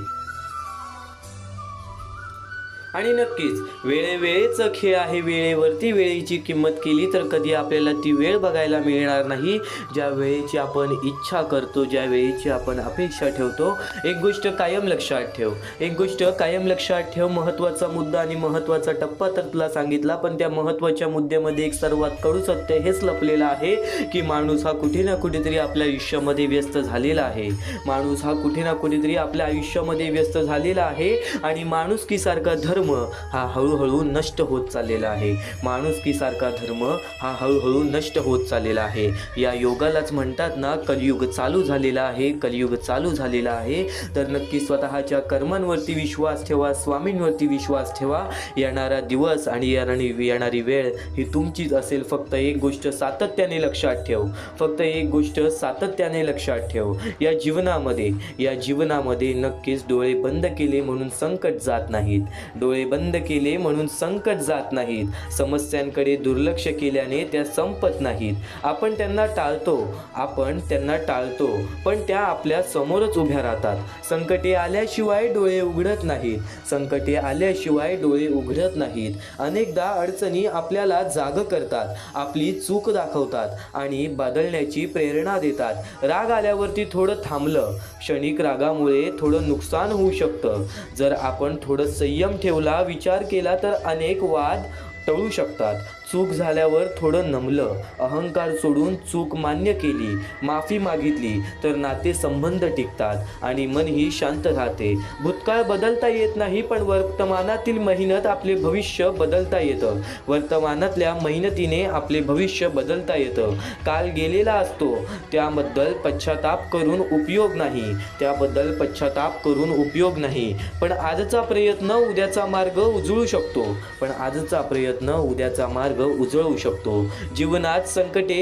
Speaker 1: आणि नक्कीच वेळेवेळेचं खेळ आहे. वेळेवरती वेळेची किंमत केली तर कधी आपल्याला ती वेळ बघायला मिळणार नाही. ज्या वेळेची आपण इच्छा करतो, ज्या वेळेची आपण अपेक्षा ठेवतो. एक गोष्ट कायम लक्षात ठेव, महत्त्वाचा मुद्दा आणि महत्त्वाचा टप्पा तर तुला सांगितला, पण त्या महत्त्वाच्या मुद्द्यामध्ये एक सर्वात कडू सत्य हेच लपलेलं आहे की माणूस हा कुठे ना कुठेतरी आपल्या आयुष्यामध्ये व्यस्त झालेला आहे. आणि माणुसकीसारखा धर्म हा हळूहळू नष्ट होत चाललेला आहे. या योगालाच म्हणतात ना, कलियुग चालू झालेला आहे. तर नक्की स्वतःच्या कर्मांवरती विश्वास ठेवा, स्वामींवरती विश्वास ठेवा. येणारा दिवस आणि येणारी वेळ ही तुमचीच असेल. फक्त एक गोष्ट सातत्याने लक्षात ठेव. या जीवनामध्ये नक्कीच डोळे बंद केले म्हणून संकट जात नाहीत. समस्यांकडे दुर्लक्ष केल्याने त्या संपत नाहीत. आपण त्यांना टाळतो, पण त्या आपल्या समोरच उभ्या राहतात. संकटे आल्याशिवाय डोळे उघडत नाहीत. अनेकदा अडचणी आपल्याला जाग करतात, आपली चूक दाखवतात आणि बदलण्याची प्रेरणा देतात. राग आल्यावरती थोडं थांबलं, क्षणिक रागामुळे थोडं नुकसान होऊ शकतं. जर आपण थोडं संयम ठेवला, विचार केला तर अनेक वाद टळू शकतात. चूक झाल्यावर थोडं नमलं, अहंकार सोडून चूक मान्य केली, माफी मागितली तर नातेसंबंध टिकतात आणि मनही शांत राहते. भूतकाळ बदलता येत नाही, पण वर्तमानातील मेहनत आपले भविष्य बदलता येतं. वर्तमानातल्या मेहनतीने आपले भविष्य बदलता येतं. काल गेलेला असतो, त्याबद्दल पश्चाताप करून उपयोग नाही. पण आजचा प्रयत्न उद्याचा मार्ग उजळू शकतो. जीवनात संकटे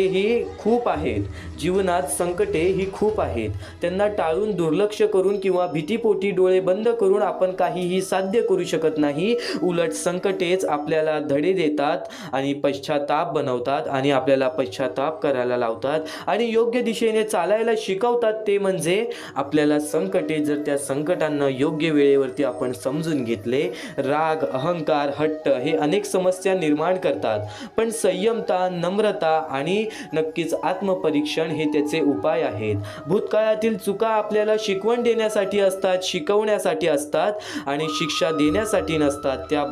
Speaker 1: ही खूप आहेत. त्यांना टाळून, दुर्लक्ष करून किंवा भीतीपोटी डोळे बंद करून आपण काहीही साध्य करू शकत नाही. उलट संकटेच आपल्याला धडे देतात आणि पश्चाताप बनवतात आणि आपल्याला पश्चाताप करायला लावतात आणि योग्य दिशेने चालायला शिकवतात. ते म्हणजे आपल्याला संकटे, जर त्या संकटांना योग्य वेळेवरती आपण समजून घेतले. राग, अहंकार, हट्ट हे अनेक समस्या निर्माण करतात, पण संयमता, नम्रता आणि नक्कीच आत्मपरीक्षण हे त्याचे उपाय आहेत. भूतकाळातील चुका आपल्याला शिकवण देण्यासाठी असतात, शिकवण्यासाठी असतात आणि शिक्षा देण्यासाठी नसतात. त्या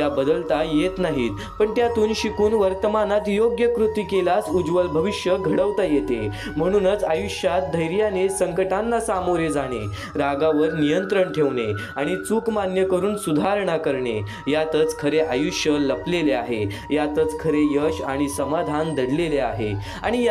Speaker 1: बदलता येत नाहीत, पण त्यातून शिकून वर्तमानात योग्य कृती केल्यास उज्ज्वल भविष्य घडवता येते. म्हणूनच आयुष्यात धैर्याने संकटांना सामोरे जाणे, रागावर नियंत्रण ठेवणे आणि चूक मान्य करून सुधारणा करणे, यातच खरे आयुष्य लपलेले आहे, यातच खरे यश आणि समाधान दडलेले आहे. आणि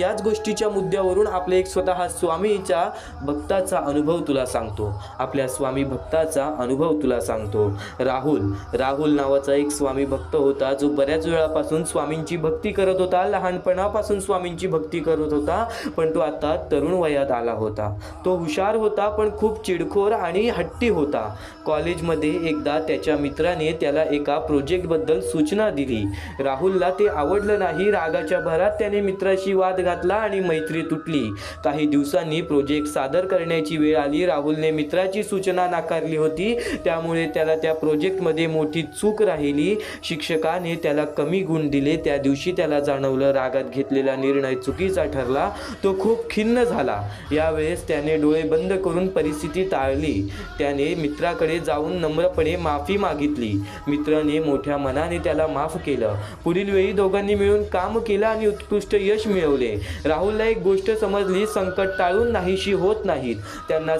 Speaker 1: याच गोष्टीच्या मुद्द्यावरून आपले एक स्वतः स्वामीच्या भक्ताचा अनुभव तुला सांगतो. आपल्या स्वामी भक्ताचा अनुभव तुला सांगतो. राहुल नावाचा एक स्वामी भक्त होता, जो बऱ्याच वेळापासून स्वामींची भक्ती करत होता. लहानपणापासून स्वामींची भक्ती करत होता, पण तो आता तरुण वयात आला होता. तो हुशार होता, पण खूप चिडखोर आणि हट्टी होता. कॉलेजमध्ये एकदा त्याच्या मित्राने त्याला एका प्रोजेक्टबद्दल सूचना दिली. राहुलला ते आवडलं नाही. रागाच्या भरात त्याने मित्राशी वाद घातला आणि मैत्री तुटली. काही दिवसांनी प्रोजेक्ट सादर करण्याची वेळ आली. राहुलने मित्राची सूचना नाकारली होती, त्यामुळे त्याला त्या प्रोजेक्टमध्ये मोठी चूक राहिली. शिक्षकाने त्याला कमी गुण दिले. त्या दिवशी त्याला जाणवलं, रागात घेतलेला निर्णय चुकीचा ठरला. तो खूप खिन्न झाला. यावेळेस त्याने डोळे बंद करून परिस्थिती टाळली. त्याने मित्राकडे जाऊन नम्रपणे माफी मागितली. मित्राने मोठ्या मनाने त्याला माफ केलं. पुढील वेळी दोघांनी मिळून काम केलं आणि उत्कृष्ट यश मिळवले. राहुलला एक गोष्ट समजली, संकट टाळून नाहीशी होत नाहीत, त्यांना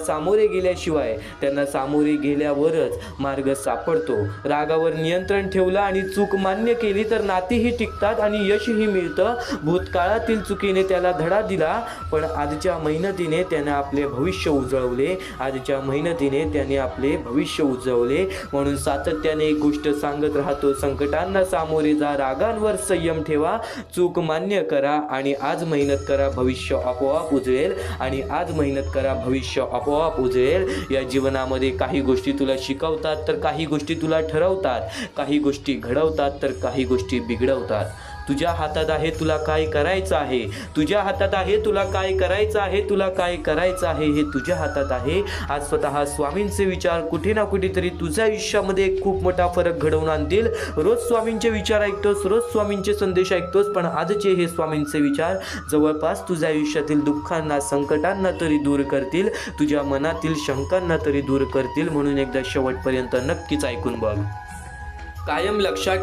Speaker 1: सामोरे गेल्यावरच मार्ग सापडतो. रागावर नियंत्रण ठेवलं आणि चूक मान्य केली तर नातीही टिकतात आणि यशही मिळतं. भूतकाळातील चुकीने त्याला धडा दिला, पण आजच्या मेहनतीने त्याने आपले भविष्य उजळवले. म्हणून सातत्याने एक गोष्ट सांगत राहतो, संकटांना सामोरे जा, रागांवर संयम ठेवा, चूक मान्य करा आणि आज मेहनत करा, भविष्य आपोआप उजळेल. या जीवनामध्ये काही गोष्टी तुला शिकवतात तर काही गोष्टी तुला ठरवतात, काही गोष्टी घडवतात तर काही गोष्टी बिघडवतात. तुझ्या हातात आहे तुला काय करायचं आहे, तुला काय करायचं आहे हे तुझ्या हातात आहे. आज स्वतः स्वामींचे विचार कुठे ना कुठेतरी तुझ्या आयुष्यामध्ये खूप मोठा फरक घडवून आणतील. रोज स्वामींचे विचार ऐकतोस, रोज स्वामींचे संदेश ऐकतोस, पण आजचे हे स्वामींचे विचार जवळपास तुझ्या आयुष्यातील दुःखांना, संकटांना तरी दूर करतील, तुझ्या मनातील शंकांना तरी दूर करतील. म्हणून एकदा शेवटपर्यंत नक्कीच ऐकून बघ. कायम लक्षात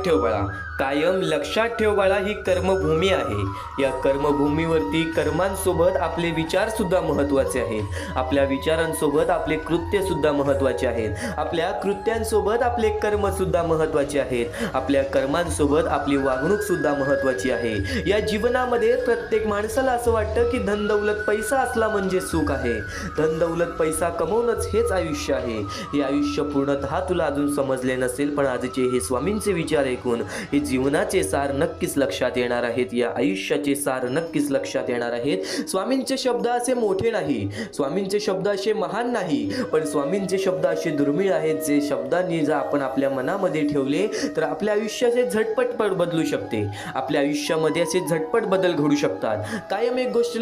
Speaker 1: ठेव बाळा, ही कर्मभूमी आहे. या कर्मभूमीवरती कर्मांसोबत आपले विचार सुद्धा महत्त्वाचे आहेत. आपल्या विचारांसोबत आपले कृत्य सुद्धा महत्त्वाचे आहेत. आपल्या कृत्यांसोबत आपले कर्म सुद्धा महत्त्वाचे आहेत. आपल्या कर्मांसोबत आपली वागणूक सुद्धा महत्त्वाची आहे. या जीवनामध्ये प्रत्येक माणसाला असं वाटतं की धन दौलत पैसा असला म्हणजे सुख आहे. धन दौलत पैसा कमवणंच हेच आयुष्य आहे. हे आयुष्य पूर्णतः तुला अजून समजले नसेल, पण आजचे हे स्वामींचे विचार ऐकून हे जीवनाचे सार नक्कीच लक्षात येणार आहेत. या आयुष्याचे सार नक्कीच लक्षात येणार आहेत. स्वामींचे शब्द असे मोठे नाही, स्वामींचे शब्द असे महान नाही, पण स्वामींचे शब्द असे दुर्मिळ आहेत, जे शब्दांनी जर आपण आपल्या मनामध्ये ठेवले तर आपल्या आयुष्याचे झटपट बदलू शकते. आपल्या आयुष्यामध्ये असे झटपट बदल घडू शकतात. कायम एक गोष्ट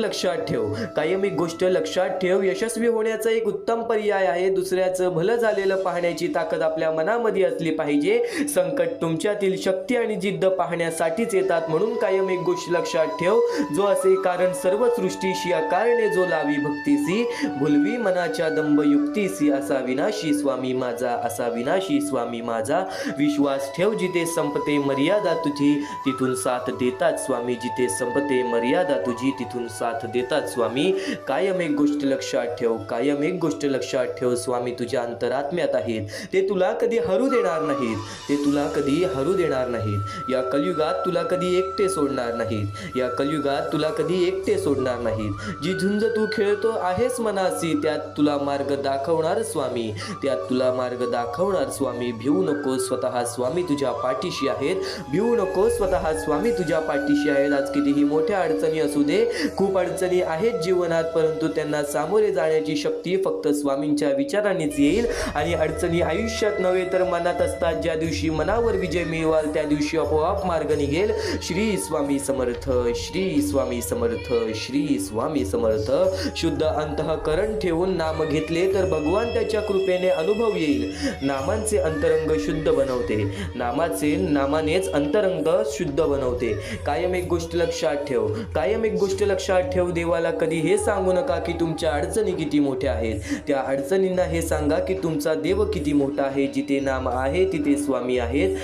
Speaker 1: लक्षात ठेव, यशस्वी होण्याचा एक उत्तम पर्याय आहे. दुसऱ्याचं भलं झालेलं पाहण्याची ताकद आपल्या मनामध्ये असली पाहिजे. संकट तुमच्यातील शक्ती आणि जिद्द पाहण्यासाठीच येतात. म्हणून कायम एक गोष्ट लक्षात ठेव, जो असे कारण सर्व सृष्टीशी आकारणे जो लावी भक्तीसी, भुलवी मनाच्या दंभ युक्तीसी, असा विनाशी स्वामी माझा विश्वास ठेव. जिथे संपते मर्यादा तुझी तिथून साथ देतात स्वामी, जिथे संपते मर्यादा तुझी तिथून साथ देतात स्वामी. कायम एक गोष्ट लक्षात ठेव, स्वामी तुझ्या अंतरात्म्यात आहेत. ते तुला कधी हरू देणार नाहीत. या कलियुगात तुला कधी एकटे सोडणार नाहीत. जी झुंज तू खेळतो आहेस मनासी, त्यात तुला मार्ग दाखवणार स्वामी. भिवू नको, स्वतः स्वामी तुझ्या पाठीशी आहेत. आज कितीही मोठ्या अडचणी असू दे, खूप अडचणी आहेत जीवनात, परंतु त्यांना सामोरे जाण्याची शक्ती फक्त स्वामींच्या विचारानेच येईल. आणि अडचणी आयुष्यात नव्हे तर मनात असतात. ज्या दिवशी मनावर विजय मिळवाल त्या दिवशी आपोआप मार्ग निघेल. श्री स्वामी समर्थ. शुद्ध अंतःकरण ठेवून नाम घेतले तर भगवान त्याच्या कृपेने अनुभव येईल. नामांचे अंतरंग शुद्ध बनवते, नामानेच अंतरंग शुद्ध बनवते. कायम एक गोष्ट लक्षात ठेव, देवाला कधी हे सांगू नका की तुमच्या अडचणी किती मोठ्या आहेत. त्या अडचणींना हे सांगा की तुमचा देव किती मोठा आहे. जिथे नाम आहे तिथे स्वामी आहेत,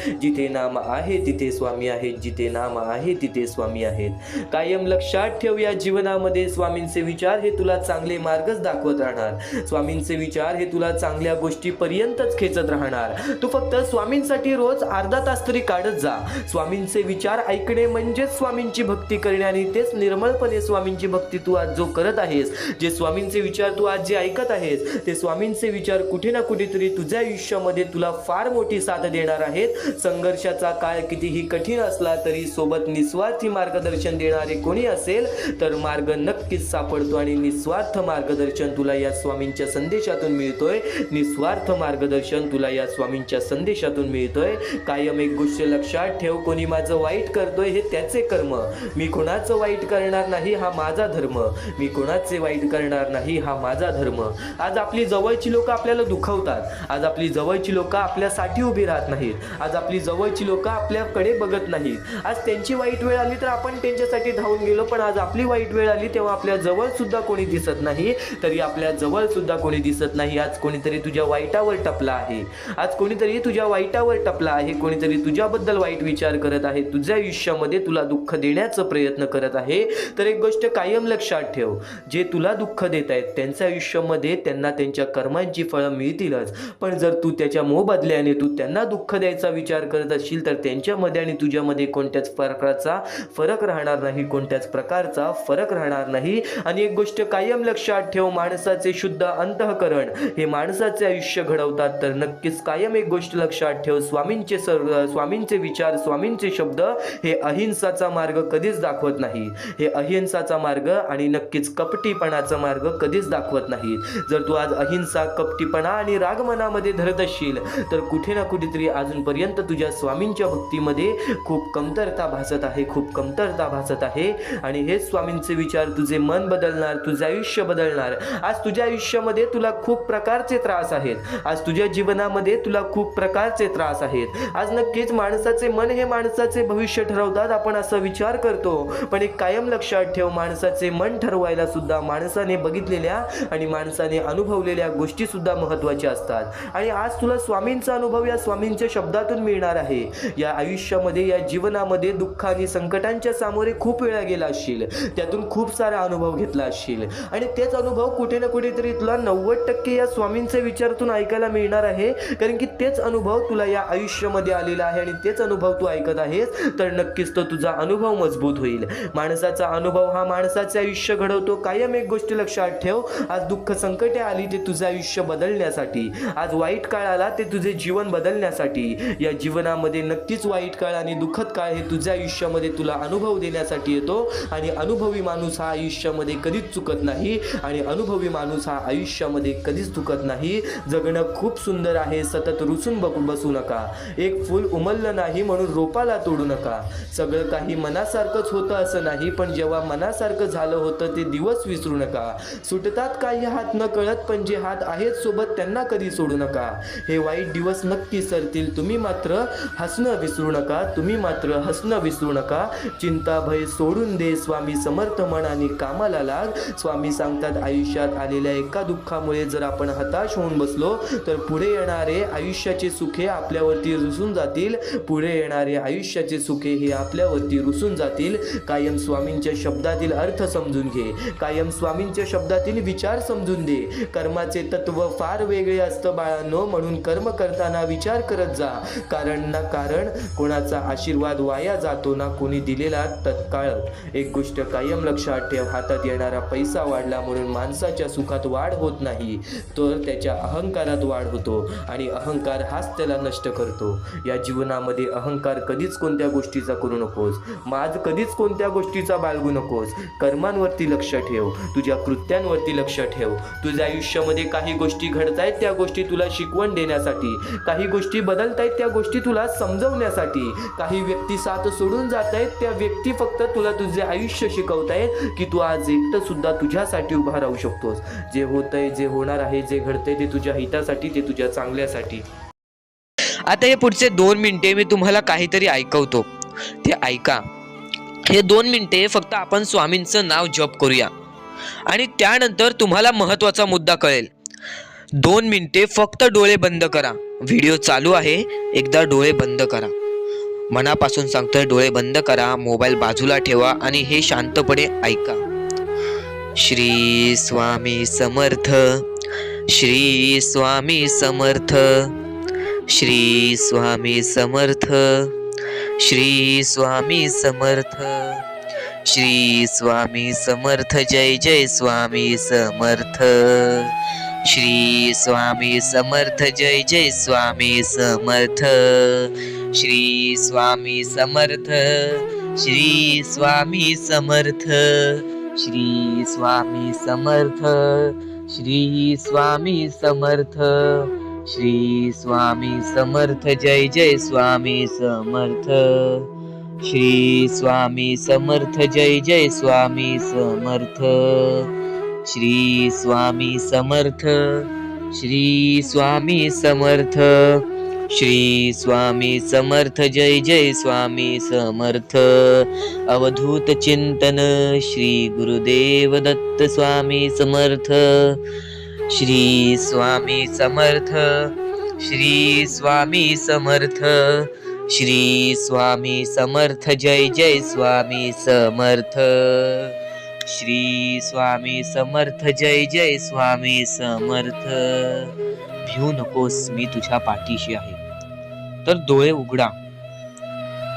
Speaker 1: तिथे स्वामी आहेत, जिथे नाम आहे तिथे स्वामी आहेत. कायम लक्षात ठेव, या जीवनामध्ये स्वामींचे विचार हे तुला चांगले मार्गच दाखवत राहणार. स्वामींचे विचार हे तुला चांगल्या गोष्टीपर्यंतच खेचत राहणार. तू फक्त स्वामींसाठी रोज अर्धा तास तरी काढत जा. स्वामींचे विचार ऐकणे म्हणजेच स्वामींची भक्ती करणे, आणि तेच निर्मळपणे स्वामींची भक्ती तू आज जो करत आहेस, जे स्वामींचे विचार तू आज जे ऐकत आहेस, ते स्वामींचे विचार कुठे ना कुठेतरी तुझ्या आयुष्यामध्ये तुला फार मोठी साथ देणार आहेत. संघर्षाचा काळ कितीही कठीण असला तरी सोबत निस्वार्थी मार्गदर्शन देणारे कोणी असेल तर मार्ग नक्कीच सापडतो, आणि निस्वार्थ मार्गदर्शन तुला या स्वामींच्या संदेशातून मिळतोय. निस्वार्थ मार्गदर्शन तुला या स्वामींच्या संदेशातून मिळतोय. कायम एक गोष्ट लक्षात ठेव, कोणी माझं वाईट करतोय हे त्याचे कर्म, मी कोणाचं वाईट करणार नाही हा माझा धर्म, मी कोणाचे वाईट करणार नाही हा माझा धर्म. आज आपली जवळची लोक आपल्याला दुखवतात, आज आपली जवळची लोक आपल्यासाठी उभी राहत नाहीत, आज आपली जवळची लोक आपल्याकडे बघत नाहीत. आज त्यांची वाईट वेळ आली तर आपण त्यांच्यासाठी धावून गेलो, पण आज आपली वाईट वेळ आली तेव्हा आपल्या जवळ सुद्धा कोणी दिसत नाही. तरी आपल्या जवळ सुद्धा कोणी दिसत नाही. आज कोणीतरी तुझ्या वाईटावर टपला आहे, आज कोणीतरी तुझ्या वाईटावर टपला आहे, कोणीतरी तुझ्याबद्दल वाईट विचार करत आहे, तुझ्या आयुष्यामध्ये तुला दुःख देण्याचा प्रयत्न करत आहे. तर एक गोष्ट कायम लक्षात ठेव, जे तुला दुःख देत आहेत त्यांच्या आयुष्यामध्ये त्यांना त्यांच्या कर्मांची फळं मिळतीलच, पण जर तू त्याच्या मोबदल्याने तू त्यांना दुःख द्यायचा विचार करत असशील तर त्यांच्यामध्ये आणि तुझ्यामध्ये कोणत्याच प्रकारचा फरक राहणार नाही, कोणत्याच प्रकारचा फरक राहणार नाही. आणि एक गोष्ट कायम लक्षात ठेव, माणसाचे शुद्ध अंतःकरण हे माणसाचे आयुष्य घडवतात. तर नक्कीच कायम एक गोष्ट लक्षात ठेव, स्वामींचे विचार, स्वामींचे शब्द हे अहिंसाचा मार्ग कधीच दाखवत नाही. हे अहिंसाचा मार्ग आणि नक्कीच कपटीपणाचा मार्ग कधीच दाखवत नाही. जर तू आज अहिंसा, कपटीपणा आणि राग मनामध्ये धरत असशील तर कुठे ना कुठेतरी अजूनपर्यंत तुझ्या स्वामींच्या भक्तीमध्ये खूप कमतरता भासत आहे, खूप कमतरता भासत आहे. आणि हेच स्वामींचे विचार तुझे मन बदलणार, तुझे आयुष्य बदलणार. आज तुझ्या आयुष्यामध्ये तुला खूप प्रकारचे त्रास आहेत, आज तुझ्या जीवनामध्ये तुला खूप प्रकारचे त्रास आहेत. आज नक्कीच माणसाचे मन हे माणसाचे भविष्य ठरवतात, आपण असा विचार करतो, पण एक कायम लक्षात ठेव, माणसाचे मन ठरवायला सुद्धा माणसाने बघितलेल्या आणि माणसाने अनुभवलेल्या गोष्टी सुद्धा महत्त्वाच्या असतात. आणि आज तुला स्वामींचा अनुभव या स्वामींच्या शब्दातून मिळणार आहे. या आयुष्यामध्ये, या जीवनामध्ये दुःख आणि संकटांच्या सामोरे खूप वेळा गेला असशील, त्यातून खूप सारा अनुभव घेतला असशील, आणि तेच अनुभव कुठे ना कुठेतरी तुला 90% या स्वामींचे विचारातून ऐकायला मिळणार आहे. कारण की तेच अनुभव तुला या आयुष्यामध्ये आलेला आहे आणि तेच अनुभव तू ऐकत आहेस, तर नक्कीच तो तुझा अनुभव मजबूत होईल. माणसाचा अनुभव हा माणसाचे आयुष्य घडवतो. कायम एक गोष्ट लक्षात ठेव, आज दुःख संकटे आली ते तुझं आयुष्य बदलण्यासाठी, आज वाईट काळ आला ते तुझे जीवन बदलण्यासाठी. या जीवनामध्ये नक्कीच वाईट काळ आणि दुःखद काळ हे तुझ्या आयुष्यामध्ये तुला अनुभव देण्यासाठी येतो. आणि अनुभवी माणूस हा आयुष्यामध्ये कधीच चुकत नाही, आणि अनुभवी माणूस हा आयुष्यामध्ये कधीच चुकत नाही. जगणं खूप सुंदर आहे, सतत रुसून बसू नका. एक फूल उमललं नाही म्हणून रोपाला तोडू नका. सगळं काही मनासारखंच होतं असं नाही, पण जेव्हा मनासारखं झालं होतं ते दिवस विसरू नका. सुटतात काही हात न कळत, पण जे हात आहेत सोबत त्यांना कधी सोडू नका. हे वाईट दिवस नक्की सरतील, तुम्ही मात्र हसणं विसरू नका, तुम्ही मात्र हसणं विसरू नका. चिंता भय सोडून दे, स्वामी समर्थ मनाने कामाला लाग. स्वामी सांगतात, आयुष्यात आलेल्या एका दुःखामुळे जर आपण हताश होऊन बसलो तर पुढे येणारे आयुष्याचे सुखे आपल्यावरती रुसून जातील, पुढे येणारे आयुष्याचे सुखे हे आपल्यावरती रुसून जातील. कायम स्वामींच्या शब्दातील अर्थ समजून घे, कायम स्वामींच्या शब्दातील विचार समजून दे. कर्माचे तत्व फार वेगळे असतं बाळांनो, म्हणून कर्म करताना विचार करत जा. कारण कोणाचा आशीर्वाद वाया जातो ना कोणी दिलेला तत्काळ. एक गोष्ट कायम लक्षात ठेव, हातात येणारा पैसा वाढला म्हणून माणसाच्या सुखात वाढ होत नाही, तर त्याच्या अहंकारात वाढ होतो, आणि अहंकार हाच त्याला नष्ट करतो. या जीवनामध्ये अहंकार कधीच कोणत्या गोष्टीचा करू नकोस, माज कधीच कोणत्या गोष्टीचा बाळगू नकोस. कर्मांवरती लक्ष ठेव, तुझ्या कृत्यांवरती लक्ष ठेव. तुझ्या आयुष्यामध्ये काही गोष्टी घडतायत त्या गोष्टी तुला शिकवण देण्यासाठी, काही गोष्टी बदलतायत त्या गोष्टी तुला समजवण्यासाठी, काही व्यक्ती साथ सोडून जात आहेत त्या व्यक्ती फक्त तुला तुझे आयुष्य शिकवतायत की तू आज एकटं सुद्धा तुझ्यासाठी उभा राहू शकतोस. जे होतंय, जे होणार आहे, जे घडतंय ते तुझ्या हितासाठी, ते तुझ्या चांगल्यासाठी. आता हे पुढचे 2 मिनिटे मी तुम्हाला काहीतरी ऐकवतो, ते ऐका. हे 2 मिनिटे फक्त आपण स्वामींचं नाव जप करूया आणि त्यानंतर तुम्हाला महत्त्वाचा मुद्दा कळेल. 2 मिनिटे फक्त डोळे बंद करा. व्हिडिओ चालू आहे, एकदा डोळे बंद करा.
Speaker 2: मनापासून सांगतोय, डोळे बंद करा, मोबाईल बाजूला ठेवा आणि हे शांतपणे ऐका. श्री स्वामी समर्थ. श्री स्वामी समर्थ. श्री स्वामी समर्थ. श्री स्वामी समर्थ. श्री स्वामी समर्थ. जय जय स्वामी समर्थ. श्री स्वामी समर्थ. जय जय स्वामी समर्थ. श्री स्वामी समर्थ. श्री स्वामी समर्थ. श्री स्वामी समर्थ. श्री स्वामी समर्थ. श्री स्वामी समर्थ. जय जय स्वामी समर्थ. श्री स्वामी समर्थ. जय जय स्वामी समर्थ. श्री स्वामी समर्थ. श्री स्वामी समर्थ. श्री स्वामी समर्थ. जय जय स्वामी समर्थ. अवधूत चिंतन श्री गुरुदेव दत्त स्वामी समर्थ. श्री स्वामी समर्थ. श्री स्वामी समर्थ. श्री स्वामी समर्थ. जय जय स्वामी समर्थ. श्री स्वामी समर्थ. जय जय स्वामी समर्थ. भिऊ नकोस, मी तुझ्या पाठीशी आहे. तर डोळे उघडा.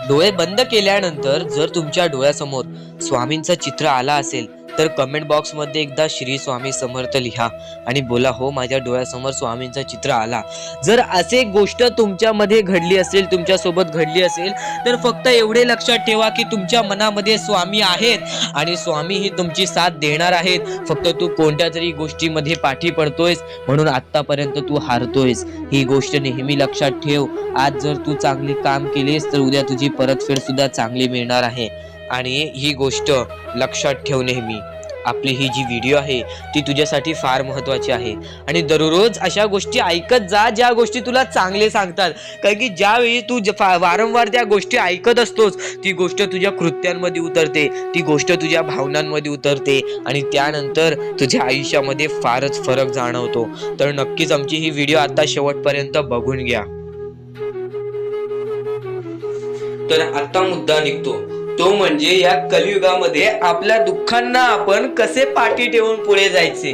Speaker 2: डोळे बंद केल्यानंतर जर तुमच्या डोळ्यासमोर स्वामींचं चित्र आला असेल तर कमेंट बॉक्स मध्ये एकदा श्री स्वामी समर्थ लिहा आणि बोला, हो माझ्या डोळ्यासमोर स्वामींचं चित्र आला. जर असे गोष्ट तुमच्यामध्ये घडली असेल, तुमच्या सोबत घडली असेल, तर फक्त एवढे लक्षात ठेवा की तुमच्या मनामध्ये स्वामी आहेत आणि स्वामी ही तुमची साथ देणार आहेत. फक्त तू कोणत्या तरी गोष्टीमध्ये पाठी पडतोयस म्हणून आतापर्यंत तू हारतोयस. ही गोष्ट नेहमी लक्षात ठेव. आज जर तू चांगली काम केलीस तर उद्या तुझी परतफेड सुद्धा चांगली मिळणार आहे. आणि ही गोष्ट लक्षात ठेव नेहमी. आपली ही जी व्हिडिओ आहे ती तुझ्यासाठी फार महत्त्वाची आहे आणि दररोज अशा गोष्टी ऐकत जा ज्या गोष्टी तुला चांगले सांगतात. कारण की ज्यावेळी तू वारंवार त्या गोष्टी ऐकत असतोस ती गोष्ट तुझ्या कृत्यांमध्ये उतरते, ती गोष्ट तुझ्या भावनांमध्ये उतरते आणि त्यानंतर तुझ्या आयुष्यामध्ये फारच फरक जाणवतो. तर नक्कीच आमची ही व्हिडिओ आता शेवटपर्यंत बघून घ्या. तर आता मुद्दा निघतो तो म्हणजे या कलियुगामध्ये आपल्या दुःखांना आपण कसे पाठी ठेवून पुढे जायचे.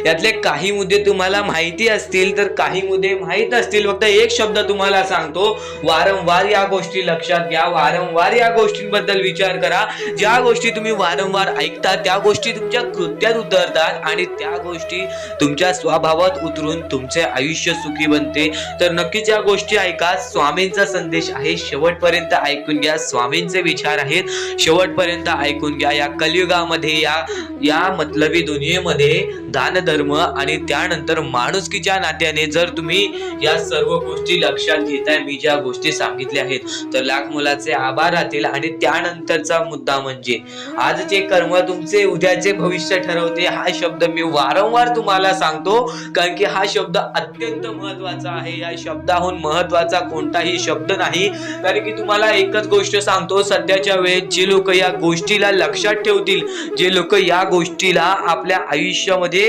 Speaker 2: यातले काही मुद्दे तुम्हाला माहिती असतील तर काही मुद्दे माहित असतील. फक्त एक शब्द तुम्हाला सांगतो, वारंवार या गोष्टी लक्षात घ्या, वारंवार या गोष्टींबद्दल विचार करा. ज्या गोष्टी तुम्ही वारंवार ऐकता त्या गोष्टी तुमच्या कृत्यात उतरतात आणि त्या गोष्टी तुमच्या स्वभावात उतरून तुमचे आयुष्य सुखी बनते. तर नक्कीच या गोष्टी ऐका. स्वामींचा संदेश आहे, शेवटपर्यंत ऐकून घ्या. स्वामींचे विचार आहेत, शेवटपर्यंत ऐकून घ्या. या कलियुगामध्ये या मतलबी दुनियेमध्ये दान धर्म आणि त्यानंतर माणुसकीच्या नात्याने जर तुम्ही या सर्व गोष्टी लक्षात घेताय, मी ज्या गोष्टी सांगितल्या आहेत, तर लाख मुलाचे आभार राहतील. आणि त्यानंतरचा मुद्दा म्हणजे आजचे कर्म तुमचे उद्याचे भविष्य ठरवते. हा शब्द मी वारंवार तुम्हाला सांगतो कारण की हा शब्द अत्यंत महत्वाचा आहे. या शब्दाहून महत्वाचा कोणताही शब्द नाही. कारण की तुम्हाला एकच गोष्ट सांगतो, सध्याच्या वेळेत जे लोक या गोष्टीला लक्षात ठेवतील, जे लोक या गोष्टीला आपल्या आयुष्यामध्ये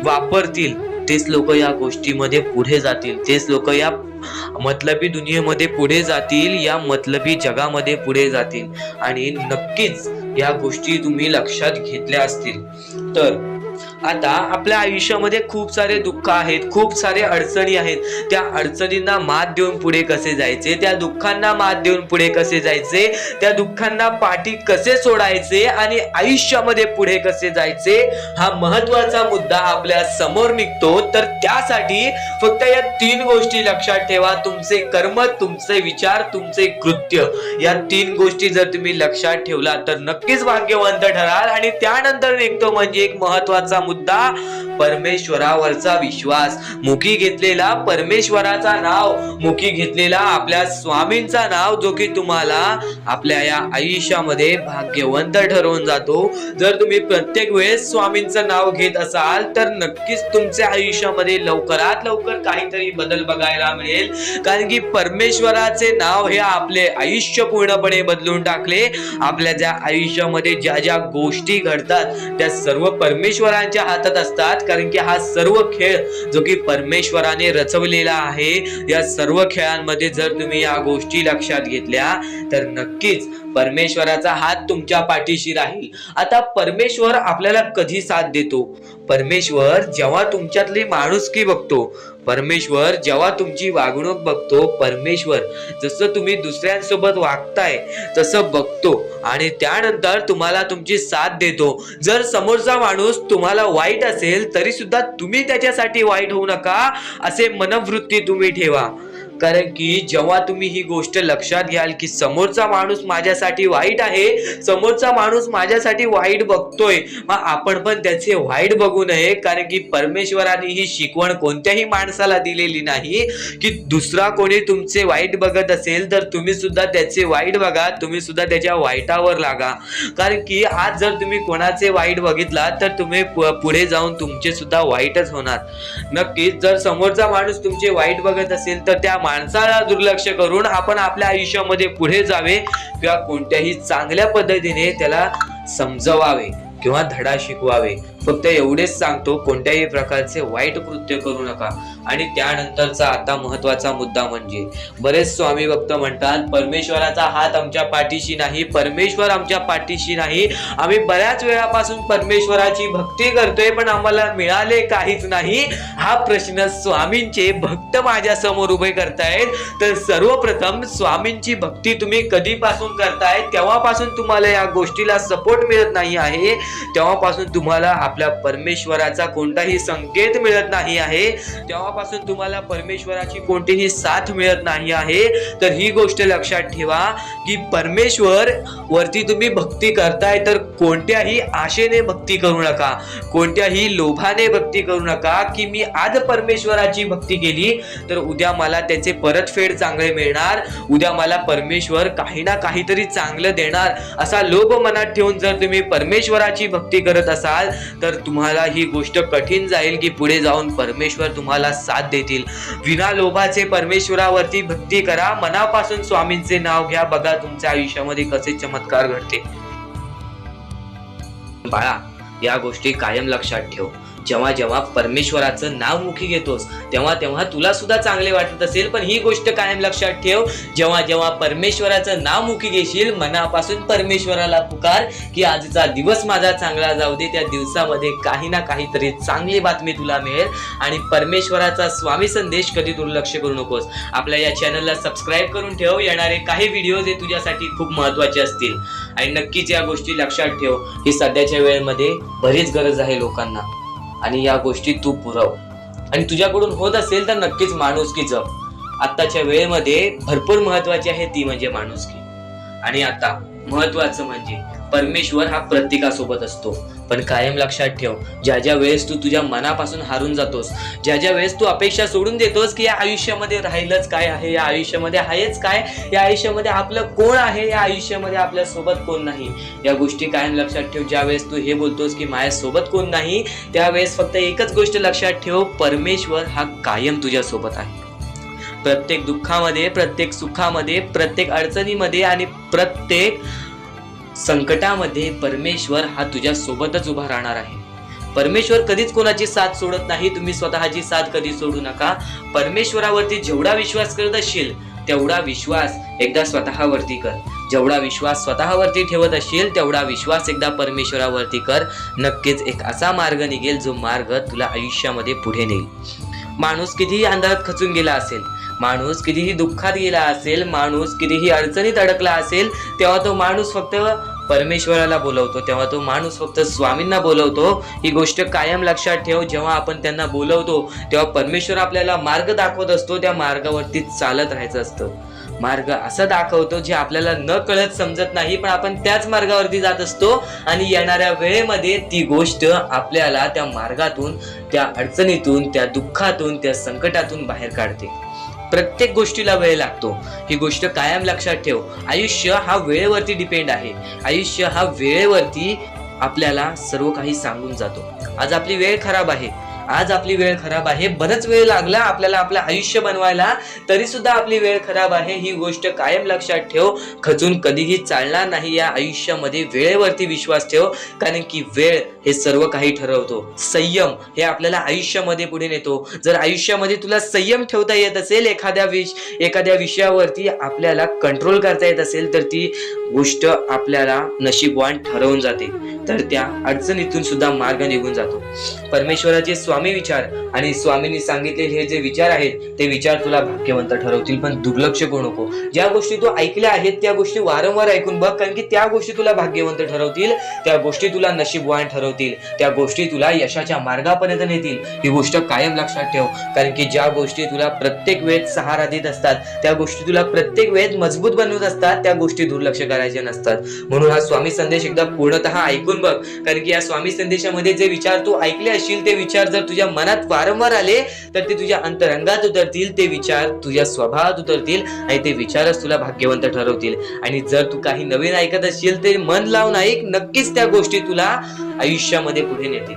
Speaker 2: वापरतील, तेच लोक या गोष्टीमध्ये पुढे जातील, तेच लोक या मतलबी दुनियेमध्ये पुढे जातील, या मतलबी जगामध्ये पुढे जातील. आणि नक्कीच या गोष्टी तुम्ही लक्षात घेतल्या असतील. तर आता आपल्या आयुष्यामध्ये खूप सारे दुःख आहेत, खूप सारे अडचणी आहेत. त्या अडचणींना मात देऊन पुढे कसे जायचे, त्या दुःखांना मात देऊन पुढे कसे जायचे, त्या दुःखांना पाठी कसे सोडायचे आणि आयुष्यामध्ये पुढे कसे जायचे, हा महत्वाचा मुद्दा आपल्या समोर निघतो. तर त्यासाठी फक्त या 3 गोष्टी लक्षात ठेवा. तुमचे कर्म, तुमचे विचार, तुमचे कृत्य, या 3 गोष्टी जर तुम्ही लक्षात ठेवला तर नक्कीच भाग्यवंत ठराल. आणि त्यानंतर निघतो म्हणजे एक महत्वाचा मुद्दा, परमेश्वरावरचा विश्वास. मुखी घेतलेला परमेश्वराचा नाव, मुखी घेतलेला आपल्या स्वामींचा नाव, जो की तुम्हाला आपल्या या आयुष्यामध्ये भाग्यवंत ठरवून जातो. जर तुम्ही प्रत्येक वेळेस स्वामींचं नाव घेत असाल तर नक्कीच तुमच्या आयुष्यामध्ये लवकरात लवकर काहीतरी बदल बघायला मिळेल. कारण की परमेश्वराचे नाव हे आपले आयुष्य पूर्णपणे बदलून टाकले. आपल्या ज्या आयुष्यामध्ये ज्या ज्या गोष्टी घडतात त्या सर्व परमेश्वरांच्या हातात असतात. कारण की हा सर्व खेळ जो की परमेश्वराने रचवलेला आहे, या सर्व खेळांमध्ये जर तुम्ही या गोष्टी लक्षात घेतल्या तर नक्कीच परमेश्वराचा हात तुमच्या पाठीशी राहील. आता परमेश्वर आपल्याला कधी साथ देतो? परमेश्वर जेव्हा तुमच्यातली माणुसकी बघतो, परमेश्वर जेव्हा तुमची वागणूक बघतो, परमेश्वर जसं तुम्ही दुसऱ्यांसोबत वागताय तसं बघतो आणि त्यानंतर तुम्हाला तुमची साथ देतो. जर समोरचा माणूस तुम्हाला वाईट असेल तरी सुद्धा तुम्ही त्याच्यासाठी वाईट होऊ नका असे मनोवृत्ती तुम्ही ठेवा. कारण की जेव्हा तुम्ही ही गोष्ट लक्षात घ्याल की समोरचा माणूस माझ्यासाठी वाईट आहे, समोरचा माणूस माझ्यासाठी वाईट बघतोय, मग आपण पण त्याचे वाईट बघू नये. कारण की परमेश्वराने ही शिकवण कोणत्याही माणसाला दिलेली नाही की दुसरा कोणी तुमचे वाईट बघत असेल तर तुम्ही सुद्धा त्याचे वाईट बघा, तुम्ही सुद्धा त्याच्या वाईटावर लागा. कारण की आज जर तुम्ही कोणाचे वाईट बघितला तर तुम्ही पुढे जाऊन तुमचे सुद्धा वाईटच होणार. नक्कीच जर समोरचा माणूस तुमचे वाईट बघत असेल तर त्या माणसाला दुर्लक्ष करून आपण आपल्या आयुष्यामध्ये पुढे जावे किंवा कोणत्याही चांगल्या पद्धतीने त्याला समजवावे किंवा धडा शिकवावे. फक्त एवढेच सांगतो, कोणत्याही प्रकारचे वाईट कृत्य करू नका. आणि त्यानंतरचा आता महत्वाचा मुद्दा म्हणजे बरेच स्वामी भक्त म्हणतात परमेश्वराचा हात आमच्या पाठीशी नाही, परमेश्वर आमच्या पाठीशी नाही. आम्ही बऱ्याच वेळापासून परमेश्वराची भक्ती करतोय पण आम्हाला मिळाले काहीच नाही. हा प्रश्न स्वामींचे भक्त माझ्या समोर उभे करतायत. तर सर्वप्रथम स्वामींची भक्ती तुम्ही कधीपासून करताय, तेव्हापासून तुम्हाला या गोष्टीला सपोर्ट मिळत नाही आहे, तेव्हापासून तुम्हाला आपल्या परमेश्वराचा कोणताही संकेत मिळत नाही आहे, तेव्हापासून तुम्हाला परमेश्वराची कोणतीही साथ मिळत नाही आहे. तर ही गोष्ट लक्षात ठेवा की परमेश्वर वरती तुम्ही भक्ती करताय तर कोणत्याही आशेने भक्ती करू नका, कोणत्याही लोभाने भक्ती करू नका की मी आज परमेश्वराची भक्ती केली तर उद्या मला त्याचे परतफेड चांगले मिळणार, उद्या मला परमेश्वर काही ना काहीतरी चांगलं देणार, असा लोभ मनात ठेवून जर तुम्ही परमेश्वराची भक्ती करत असाल तर तुम्हाला ही गोष्ट कठीण जाईल की पुढे जाऊन परमेश्वर तुम्हाला साथ देतील. विना लोभाचे परमेश्वरावरती भक्ती करा, मनापासून स्वामींचे नाव घ्या, बघा तुमच्या आयुष्यामध्ये कसे चमत्कार घडते. बाळा, या गोष्टी कायम लक्षात ठेव. जेव्हा जेव्हा परमेश्वराचं नाव मुखी घेतोस तेव्हा तेव्हा तुला सुद्धा चांगले वाटत असेल, पण ही गोष्ट कायम लक्षात ठेव, जेव्हा जेव्हा परमेश्वराचं नाव मुखी घेशील मनापासून परमेश्वराला पुकार की आजचा दिवस माझा चांगला जाऊ दे, त्या दिवसामध्ये काही ना काहीतरी चांगली बातमी तुला मिळेल. आणि परमेश्वराचा स्वामी संदेश कधी दुर्लक्ष करू नकोस. आपल्या या चॅनलला सबस्क्राईब करून ठेव, येणारे काही व्हिडिओज हे तुझ्यासाठी खूप महत्वाचे असतील. आणि नक्कीच या गोष्टी लक्षात ठेव, ही सध्याच्या वेळेमध्ये बरीच गरज आहे लोकांना आणि या गोष्टी तू पुरव. आणि तुझ्याकडून होत असेल तर नक्कीच माणुसकी जप. आत्ताच्या वेळेमध्ये भरपूर महत्वाची आहे ती म्हणजे माणुसकी. आणि आता महत्वाचं म्हणजे परमेश्वर हा प्रत्येकासोबत असतो, पण कायम लक्षात ठेव, ज्या ज्या वेळेस तू तुझ्या मनापासून हारून जातोस, ज्या ज्या वेळेस तू अपेक्षा सोडून देतोस की या आयुष्यामध्ये राहिलंच काय आहे, या आयुष्यामध्ये आहेच काय, या आयुष्यामध्ये आपलं कोण आहे, या आयुष्यामध्ये आपल्या सोबत कोण नाही, या गोष्टी कायम लक्षात ठेव. ज्या वेळेस तू हे बोलतोस की माझ्यासोबत कोण नाही, त्यावेळेस फक्त एकच गोष्ट लक्षात ठेव, परमेश्वर हा कायम तुझ्या सोबत आहे. प्रत्येक दुःखामध्ये, प्रत्येक सुखामध्ये, प्रत्येक अडचणीमध्ये आणि प्रत्येक संकटामध्ये परमेश्वर हा तुझ्या सोबतच उभा राहणार आहे. परमेश्वर कधीच कोणाची साथ सोडत नाही. तुम्ही स्वतःची साथ कधी सोडू नका. परमेश्वरावरती जेवढा विश्वास करत असशील तेवढा विश्वास एकदा स्वतःवरती कर. जेवढा विश्वास स्वतःवरती ठेवत असशील तेवढा विश्वास एकदा परमेश्वरावरती कर. नक्कीच एक असा मार्ग निघेल जो मार्ग तुला आयुष्यामध्ये पुढे नेईल. माणूस कितीही अंधारात खचून गेला असेल, माणूस कितीही दुःखात गेला असेल, माणूस कितीही अडचणीत अडकला असेल, तेव्हा तो माणूस फक्त परमेश्वराला बोलवतो, तेव्हा तो माणूस फक्त स्वामींना बोलवतो. ही गोष्ट कायम लक्षात ठेव. जेव्हा आपण त्यांना बोलवतो तेव्हा परमेश्वर आपल्याला मार्ग दाखवत असतो, त्या मार्गावरती चालत राहायचं असतं. मार्ग असा दाखवतो जे आपल्याला न कळत समजत नाही, पण आपण त्याच मार्गावरती जात असतो आणि येणाऱ्या वेळेमध्ये ती गोष्ट आपल्याला त्या मार्गातून, त्या अडचणीतून, त्या दुःखातून, त्या संकटातून बाहेर काढते. प्रत्येक गोष्टीला वेळ लागतो, ही गोष्ट कायम लक्षात ठेव. आयुष्य हा वेळेवरती डिपेंड आहे. आयुष्य हा वेळेवरती आपल्याला सर्व काही सांगून जातो. आज आपली वेळ खराब आहे, आज आपली वेळ खराब आहे, बरंच वेळ लागला आपल्याला आपलं आयुष्य बनवायला, तरी सुद्धा आपली वेळ खराब आहे, ही गोष्ट कायम लक्षात ठेव. खचून कधीही चालणार नाही या आयुष्यामध्ये. वेळेवरती विश्वास ठेव, कारण की वेळ हे सर्व काही ठरवतो. संयम हे आपल्याला आयुष्यामध्ये पुढे नेतो. जर आयुष्यामध्ये तुला संयम ठेवता येत असेल, एखाद्या विषयावरती आपल्याला कंट्रोल करता येत असेल, तर ती गोष्ट आपल्याला नशीबवान ठरवून जाते, तर त्या अडचणीतून सुद्धा मार्ग निघून जातो. परमेश्वराचे स्वामी विचार आणि स्वामींनी सांगितलेले हे जे विचार आहेत, ते विचार तुला भाग्यवंत ठरवतील. पण दुर्लक्ष करू नको. ज्या गोष्टी तू ऐकल्या आहेत त्या गोष्टी वारंवार ऐकून बघ, कारण की त्या गोष्टी तुला भाग्यवंत ठरवतील, त्या गोष्टी तुला नशीबवान ठरवतील, त्या गोष्टी तुला यशाच्या मार्गापर्यंत नेतील. ही गोष्ट कायम लक्षात ठेव, कारण की ज्या गोष्टी तुला प्रत्येक वेळेस सहारा देत असतात, त्या गोष्टी तुला प्रत्येक वेळेस मजबूत बनवत असतात, त्या गोष्टी दुर्लक्ष करायचे नसतात. म्हणून हा स्वामी संदेश एकदा पूर्णतः ऐकून बघ, कारण की या स्वामी संदेशामध्ये जे विचार तू ऐकले असशील, ते विचार जर तुझ्या मनात वारंवार आले, तर ते तुझ्या अंतरंगात उतरतील, ते विचार तुझ्या स्वभावात उतरतील आणि ते विचारच तुला भाग्यवंत ठरवतील. आणि जर तू काही नवीन ऐकत असशील, ते मन लावून ऐक, नक्कीच त्या गोष्टी तुला आयुष्यामध्ये पुढे नेतील.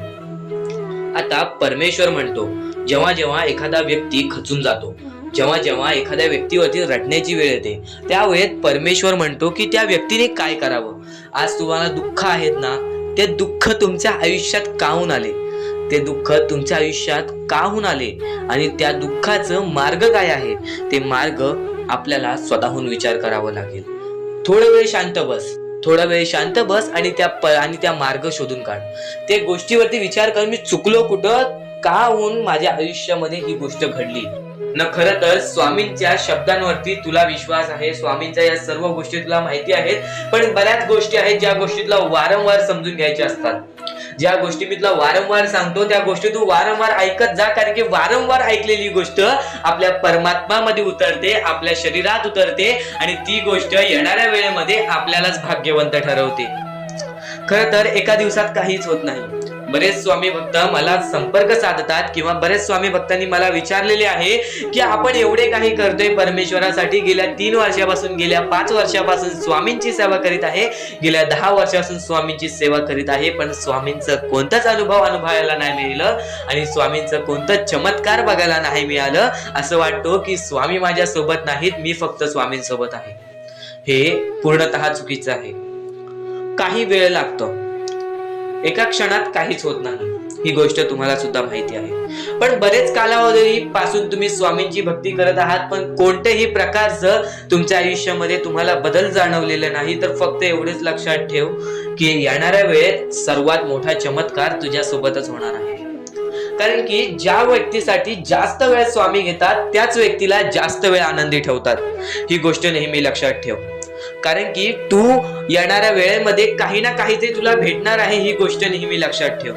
Speaker 2: आता परमेश्वर म्हणतो, जेव्हा जेव्हा एखादा व्यक्ती खचून जातो, जेव्हा जेव्हा एखाद्या व्यक्तीवरती रडण्याची वेळ येते, त्या वेळेत परमेश्वर म्हणतो की त्या व्यक्तीने काय करावं. आज तुम्हाला दुःख आहेत ना, ते दुःख तुमच्या आयुष्यात काहून आले, ते दुःख तुमच्या आयुष्यात काहून आले आणि त्या दुःखाचं मार्ग काय आहे, ते मार्ग आपल्याला स्वतःहून विचार करावा लागेल. थोडा वेळ शांत बस आणि त्या मार्ग शोधून काढ. त्या गोष्टीवरती विचार कर, मी चुकलो कुठं, का होऊन माझ्या आयुष्यामध्ये ही गोष्ट घडली न. खरं तर स्वामींच्या शब्दांवरती तुला विश्वास आहे, स्वामींच्या या सर्व गोष्टी तुला माहिती आहेत, पण बऱ्याच गोष्टी आहेत ज्या गोष्टी तुला वारंवार समजून घ्यायच्या असतात. ज्या गोष्टी मी तुला वारंवार सांगतो, त्या गोष्टी तू वारंवार ऐकत जा, कारण की वारंवार ऐकलेली गोष्ट आपल्या परमात्मामध्ये उतरते, आपल्या शरीरात उतरते आणि ती गोष्ट येणाऱ्या वेळेमध्ये आपल्यालाच भाग्यवंत ठरवते. खरं तर एका दिवसात काहीच होत नाही. बरेच स्वामी भक्त मला संपर्क साधतात किंवा बरेच स्वामी भक्तांनी मला विचारलेले आहे की आपण एवढे काही करतोय परमेश्वरासाठी, गेल्या 3 वर्षापासून, गेल्या 5 वर्षापासून स्वामींची सेवा करीत आहे, गेल्या 10 वर्षापासून स्वामींची सेवा करीत आहे, पण स्वामींचं कोणताच अनुभवायला नाही मिळालं आणि स्वामींचं कोणतं चमत्कार बघायला नाही मिळालं. असं वाटतं की स्वामी माझ्या सोबत नाहीत, मी फक्त स्वामींसोबत आहे. हे पूर्णतः चुकीचं आहे. काही वेळ लागतो, एका क्षणात काहीच होत नाही, ही गोष्ट तुम्हाला सुद्धा माहिती आहे. पण बरेच कालावधी पासून तुम्ही स्वामींची भक्ती करत आहात, पण कोणत्याही प्रकारचं तुमच्या आयुष्यामध्ये तुम्हाला बदल जाणवलेला नाही. तर फक्त एवढेच लक्षात ठेव की येणाऱ्या वेळेत सर्वात मोठा चमत्कार तुझ्या सोबतच होणार आहे. कारण की ज्या व्यक्तीसाठी जास्त वेळ स्वामी घेतात, त्याच व्यक्तीला जास्त वेळ आनंदी ठेवतात. ही गोष्ट नेहमी लक्षात ठेव, कारण की तू येणाऱ्या वेळेमध्ये काही ना काहीतरी तुला भेटणार आहे, ही गोष्ट नेहमी लक्षात ठेव.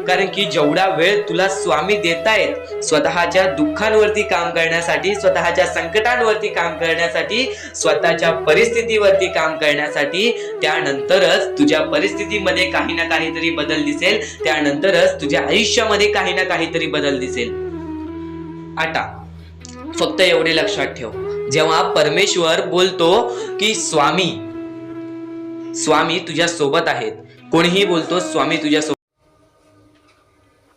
Speaker 2: कारण की जेवढा वेळ तुला स्वामी देतायत स्वतःच्या दुःखांवरती काम करण्यासाठी, स्वतःच्या संकटांवरती काम करण्यासाठी, स्वतःच्या परिस्थितीवरती काम करण्यासाठी, त्यानंतरच तुझ्या परिस्थितीमध्ये काही ना काहीतरी बदल दिसेल, त्यानंतरच तुझ्या आयुष्यामध्ये काही ना काहीतरी बदल दिसेल. आता फक्त एवढे लक्षात ठेव, जेव्हा परमेश्वर बोलतो की स्वामी तुझ्या सोबत आहेत, कोणीही बोलतो स्वामी तुझ्या सोबत,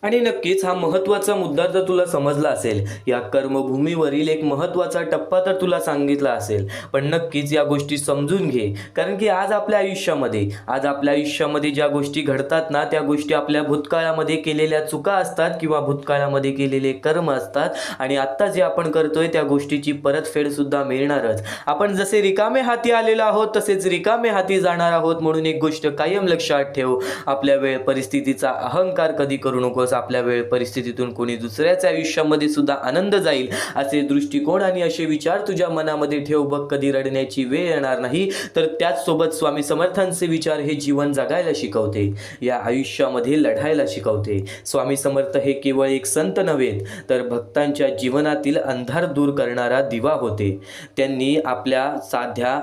Speaker 1: आणि नक्कीच हा महत्त्वाचा मुद्दा जर तुला समजला असेल, या कर्मभूमीवरील एक महत्त्वाचा टप्पा तर तुला सांगितला असेल, पण नक्कीच या गोष्टी समजून घे. कारण की आज आपल्या आयुष्यामध्ये ज्या गोष्टी घडतात ना, त्या गोष्टी आपल्या भूतकाळामध्ये केलेल्या चुका असतात किंवा भूतकाळामध्ये केलेले कर्म असतात, आणि आत्ता जे आपण करतोय त्या गोष्टीची परतफेड सुद्धा मिळणारच. आपण जसे रिकामे हाती आलेलो आहोत तसेच रिकामे हाती जाणार आहोत. म्हणून एक गोष्ट कायम लक्षात ठेव, आपल्या वेळ परिस्थितीचा अहंकार कधी करू नकोस. आपल्या वेळ परिस्थितीतून कोणी दुसऱ्याच्या आयुष्यामध्ये सुद्धा आनंद जाईल असे दृष्टिकोन आणि असे विचार तुझ्या मनामध्ये ठेव. बघ, कधी रडण्याची वेळ येणार नाही. तर त्याच सोबत स्वामी समर्थांचे विचार हे जीवन जगायला शिकवते, या आयुष्यामध्ये लढायला शिकवते. स्वामी समर्थ हे केवळ एक संत नव्हेत, तर भक्तांच्या जीवनातील अंधार दूर करणारा दिवा होते. त्यांनी आपल्या साध्या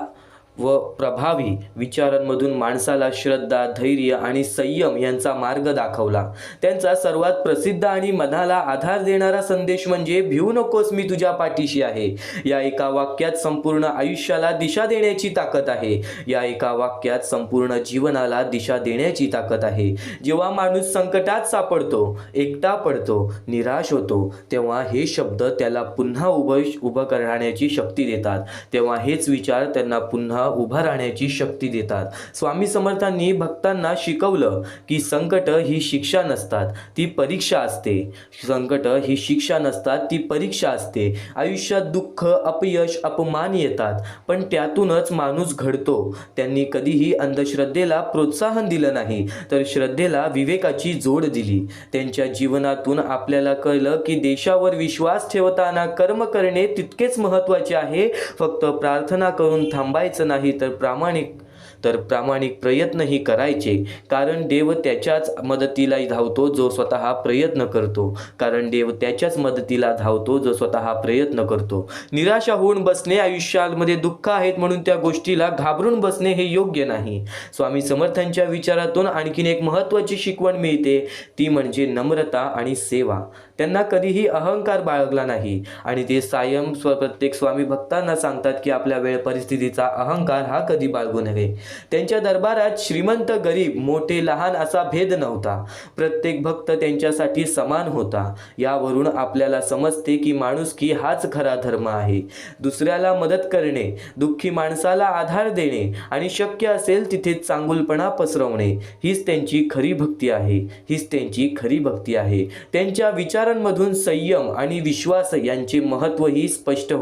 Speaker 1: व प्रभावी विचारांमधून माणसाला श्रद्धा, धैर्य आणि संयम यांचा मार्ग दाखवला. त्यांचा सर्वात प्रसिद्ध आणि मनाला आधार देणारा संदेश म्हणजे भिवू नकोस, मी तुझ्या पाठीशी आहे. या एका वाक्यात संपूर्ण आयुष्याला दिशा देण्याची ताकद आहे. या एका वाक्यात संपूर्ण जीवनाला दिशा देण्याची ताकद आहे. जेव्हा माणूस संकटात सापडतो, एकटा पडतो, निराश होतो, तेव्हा हे शब्द त्याला पुन्हा उभं राहण्याची शक्ती देतात. तेव्हा हेच विचार त्यांना पुन्हा उभं राहण्याची शक्ती देतात. स्वामी समर्थांनी भक्तांना शिकवलं की संकट ही शिक्षा नसतात, ती परीक्षा असते. संकट ही शिक्षा नसतात, ती परीक्षा असते. आयुष्यात दुःख, अपयश, अपमान येतात, पण त्यातूनच माणूस घडतो. त्यांनी कधीही अंधश्रद्धेला प्रोत्साहन दिलं नाही, तर श्रद्धेला विवेकाची जोड दिली. त्यांच्या जीवनातून आपल्याला कळलं की देशावर विश्वास ठेवताना कर्म करणे तितकेच महत्त्वाचे आहे. फक्त प्रार्थना करून थांबायचं नाही, तर प्रामाणिक प्रयत्नही करायचे. कारण देव त्याच्याच मदतीला धावतो जो स्वतः प्रयत्न करतो. निराशा होऊन बसणे, आयुष्यामध्ये दुःख आहेत म्हणून त्या गोष्टीला घाबरून बसणे हे योग्य नाही. स्वामी समर्थांच्या विचारातून आणखीन एक महत्त्वाची शिकवण मिळते, ती म्हणजे नम्रता आणि सेवा. त्यांना कधीही अहंकार बाळगला नाही आणि ते प्रत्येक स्वामी भक्तांना सांगतात की आपल्या वेळ परिस्थितीचा अहंकार हा कधी बाळगू नये. त्यांच्या दरबारात श्रीमंत, गरीब, मोठे, लहान असा भेद नव्हता. प्रत्येक भक्त त्यांच्यासाठी समान होता. यावरून आपल्याला समजते की माणुसकी हाच खरा धर्म आहे. दुसऱ्याला मदत करणे, दुःखी माणसाला आधार देणे आणि शक्य असेल तिथे चांगुलपणा पसरवणे हीच त्यांची खरी भक्ती आहे. त्यांच्या विचारांमधून संयम आणि विश्वास यांचे महत्त्वही स्पष्ट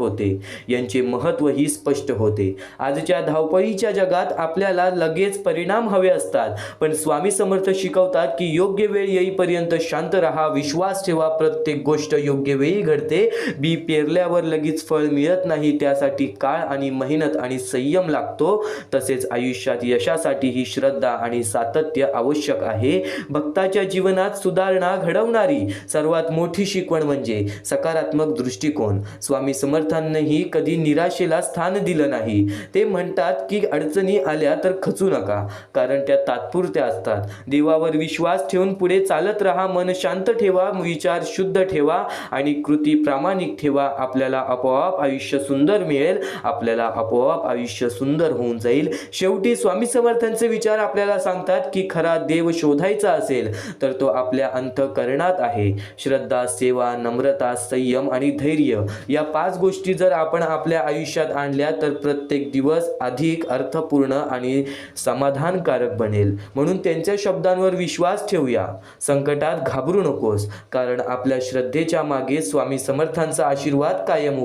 Speaker 1: होते. आजच्या धावपळीच्या जगात आपल्याला लगेच परिणाम हवे असतात, पण स्वामी समर्थ शिकवतात की योग्य वेळ येईपर्यंत शांत राहा, विश्वास ठेवा. प्रत्येक गोष्ट योग्य वेळी घडते. बी पेरल्यावर लगेच फळ मिळत नाही, त्यासाठी काळ आणि मेहनत आणि संयम लागतो. तसेच आयुष्यात यशासाठी ही श्रद्धा आणि सातत्य आवश्यक आहे. भक्ताच्या जीवनात सुधारणा घडवणारी सर्वात मोठी शिकवण म्हणजे सकारात्मक दृष्टिकोन. स्वामी समर्थांनीही कधी निराशेला स्थान दिलं नाही. ते म्हणतात की अडचणी आल्या तर खचू नका, कारण त्या तात्पुरत्या असतात. देवावर विश्वास ठेवून पुढे चालत राहा. मन शांत ठेवा, विचार शुद्ध ठेवा आणि कृती प्रामाणिक ठेवा. आपल्याला आपोआप आयुष्य सुंदर मिळेल, आपल्याला आपोआप आयुष्य सुंदर होऊन जाईल. शेवटी स्वामी समर्थांचे विचार आपल्याला सांगतात की खरा देव शोधायचा असेल तर तो आपल्या अंतःकरणात आहे. श्रद्धा, सेवा, नम्रता, संयम आणि धैर्य या 5 गोष्टी जर आपण आपल्या आयुष्यात आणल्या तर प्रत्येक दिवस अधिक अर्थपूर्ण आणि समाधानकारक बनेल. म्हणून त्यांच्या शब्दांवर विश्वास ठेवूया. संकटात घाबरू नकोस, कारण आपल्या श्रद्धेच्या मागे स्वामी समर्थांचा आशीर्वाद कायम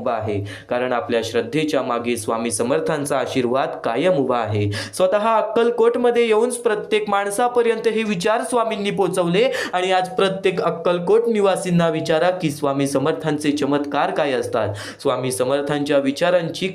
Speaker 1: उभा आहे. स्वतः अक्कलकोटमध्ये येऊन प्रत्येक माणसापर्यंत हे विचार स्वामींनी पोहोचवले आणि आज प्रत्येक अक्कलकोट निवासींना विचारा की स्वामी समर्थांचे चमत्कार काय असतात, स्वामी समर्थांच्या विचारांची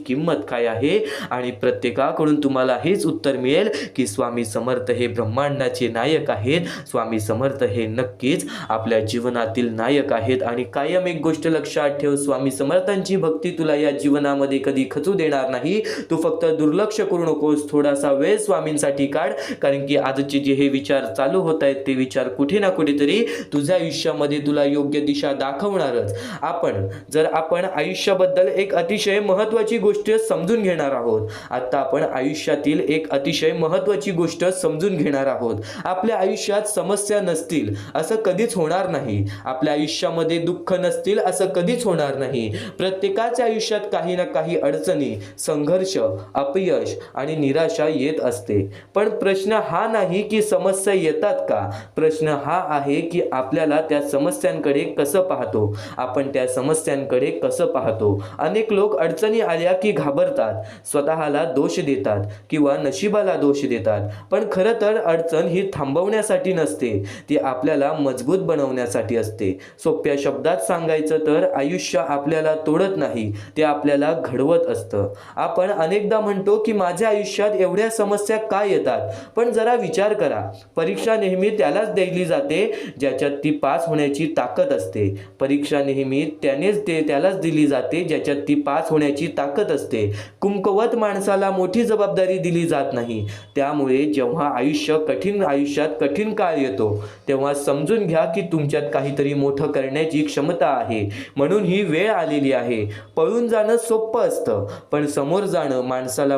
Speaker 1: किंमत काय आहे. आणि प्रत्येकाकडून तुम्हाला हेच उत्तर मिळेल की स्वामी समर्थ हे ब्रह्मांडाचे नायक आहेत. स्वामी समर्थ हे नक्कीच आपल्या जीवनातील नायक आहेत. आणि कायम एक गोष्ट लक्षात ठेव, स्वामी समर्थांची भक्ती तुला या जीवनामध्ये कधी खचू देणार नाही. तू फक्त दुर्लक्ष करू नकोस. थोडासा वेळ स्वामींसाठी काढ, कारण की आजचे जे हे विचार चालू होत आहेत ते विचार कुठे ना कुठेतरी तुझ्या आयुष्यामध्ये तुला योग्य दिशा दाखवणारच. आपण आयुष्याबद्दल एक अतिशय महत्त्वाची गोष्ट समजून घेणार आहोत. आता आपण आयुष्यातील एक अतिशय महत्त्वाची गोष्ट समजून घेणार आहोत. आपल्या आयुष्यात समस्या नसतील असं कधीच होणार नाही. आपल्या आयुष्यामध्ये दुःख नसतील असं कधीच होणार नाही. प्रत्येकाच्या आयुष्यात काही ना काही अडचणी, संघर्ष, अपयश आणि निराशा येत असते. पण प्रश्न हा नाही की समस्या येतात का, प्रश्न हा आहे की आपल्याला त्या समस्यांकडे कसं पाहतो. आपण त्या समस्यांकडे कसं पाहतो. अनेक लोक अडचणी आल्या की घाबरतात. घाबरतात, स्वतःला दोष देतात किंवा नशिबाला दोष देतात. पण खरं तर अडचण ही थांबवण्यासाठी नसते, ती आपल्याला मजबूत बनवण्यासाठी असते. सोप्या शब्दात सांगायचं तर आयुष्य आपल्याला तोडत नाही, ते आपल्याला घडवत असतं. आपण अनेकदा म्हणतो की माझ्या आयुष्यात एवढ्या समस्या का येतात, पण जरा विचार करा, परीक्षा नेहमी त्यालाच दिली जाते ज्याच्यात ती पास होण्याची ताकद असते. परीक्षा नेहमी त्यालाच दिली जाते ज्याच्यात ती पास होण्याची ताकद असते. कुमकुवत माणसाला मोठी जबाबदारी दिली जात नाही. त्यामुळे जेव्हा आयुष्यात कठीण काळ येतो तेव्हा समजून घ्या की तुमच्यात काहीतरी मोठं करण्याची क्षमता आहे, म्हणून ही वेळ आलेली आहे. पळून जाणं सोपं असतं, पण समोर जाणं माणसाला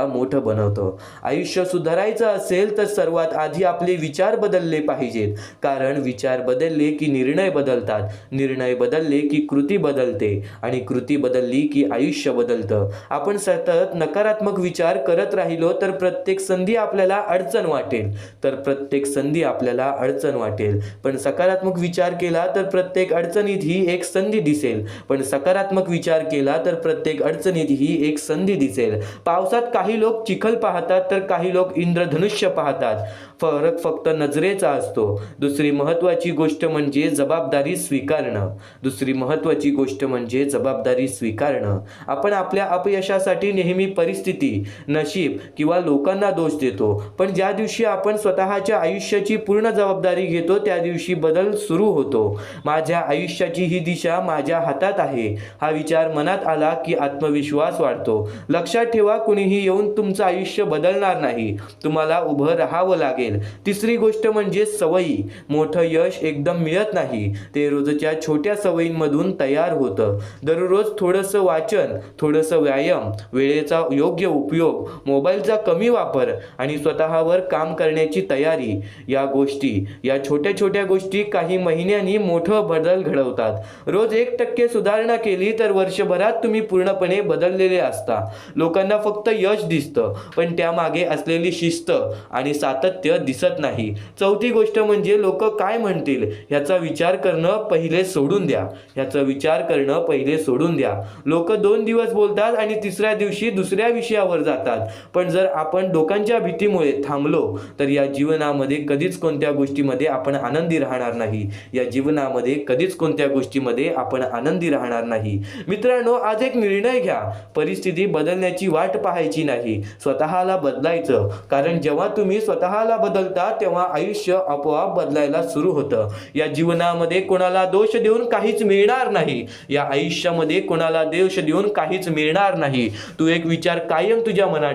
Speaker 1: मोठं बनवतं. आयुष्य सुधारायचं असेल तर सर्वात आधी आपले विचार बदलले पाहिजेत, कारण विचार बदलले की निर्णय बदलतात, निर्णय बदलले की कृती बदलते आणि कृती बदलली की आयुष्य बदलतं. आपण सतत नकारात्मक विचार करत राहिलो तर प्रत्येक संधी आपल्याला अडचण वाटेल, पण सकारात्मक विचार केला तर प्रत्येक अडचणीत ही एक संधी दिसेल. पावसात काही लोक चिखल पाहतात तर काही लोक इंद्रधनुष्य पाहतात. फरक फक्त नजरेचा असतो. दुसरी महत्त्वाची गोष्ट म्हणजे जबाबदारी स्वीकारणं. आपण आपल्या अपयशासाठी नेहमी परिस्थिती, नशीब किंवा लोकांना दोष देतो, पण ज्या दिवशी आपण स्वतःच्या आयुष्याची पूर्ण जबाबदारी घेतो त्या दिवशी बदल सुरू होतो. माझ्या आयुष्याची ही दिशा माझ्या हातात आहे, हा विचार मनात आला की आत्मविश्वास वाढतो. लक्षात ठेवा, कुणीही येऊन तुमचं आयुष्य बदलणार नाही, तुम्हाला उभं राहावं लागेल. तिसरी गोष्ट म्हणजे सवयी. मोठं यश एकदम मिळत नाही, ते रोजच्या छोट्या सवयींमधून तयार होतं. दररोज थोडंसं वाचन, थोडंसं व्यायाम, वेळेचा योग्य उपयोग, मोबाईलचा कमी वापर आणि स्वतःवर काम करण्याची तयारी, या छोट्या गोष्टी काही महिन्यांनी मोठं बदल घडवतात. रोज 1% सुधारणा केली तर वर्षभरात तुम्ही पूर्णपणे बदललेले असता. लोकांना फक्त यश दिसतं, पण त्यामागे असलेली शिस्त आणि सातत्य दिसत नाही. चौथी गोष्ट म्हणजे लोक काय म्हणतील ह्याचा विचार करणं पहिले सोडून द्या. लोक 2 दिवस बोलतात आणि तिसऱ्या दिवशी दुसऱ्या विषयावर जातात. पण जर आपण लोकांच्या भीतीमुळे थांबलो तर या जीवनामध्ये कधीच कोणत्या गोष्टीमध्ये आपण आनंदी राहणार नाही. मित्रांनो, आज एक निर्णय घ्या. परिस्थिती बदलण्याची वाट पाहायची नाही, स्वतःला बदलायचं. कारण जेव्हा तुम्ही स्वतःला बदलता तेव्हा आयुष्य आपोआप बदलायला सुरू होतं. या जीवनामध्ये कोणाला दोष देऊन काहीच मिळणार नाही. या आयुष्यामध्ये कोणाला दोष देऊन काहीच मिळणार नाही. तू एक विचार कायम तुझ्या मनात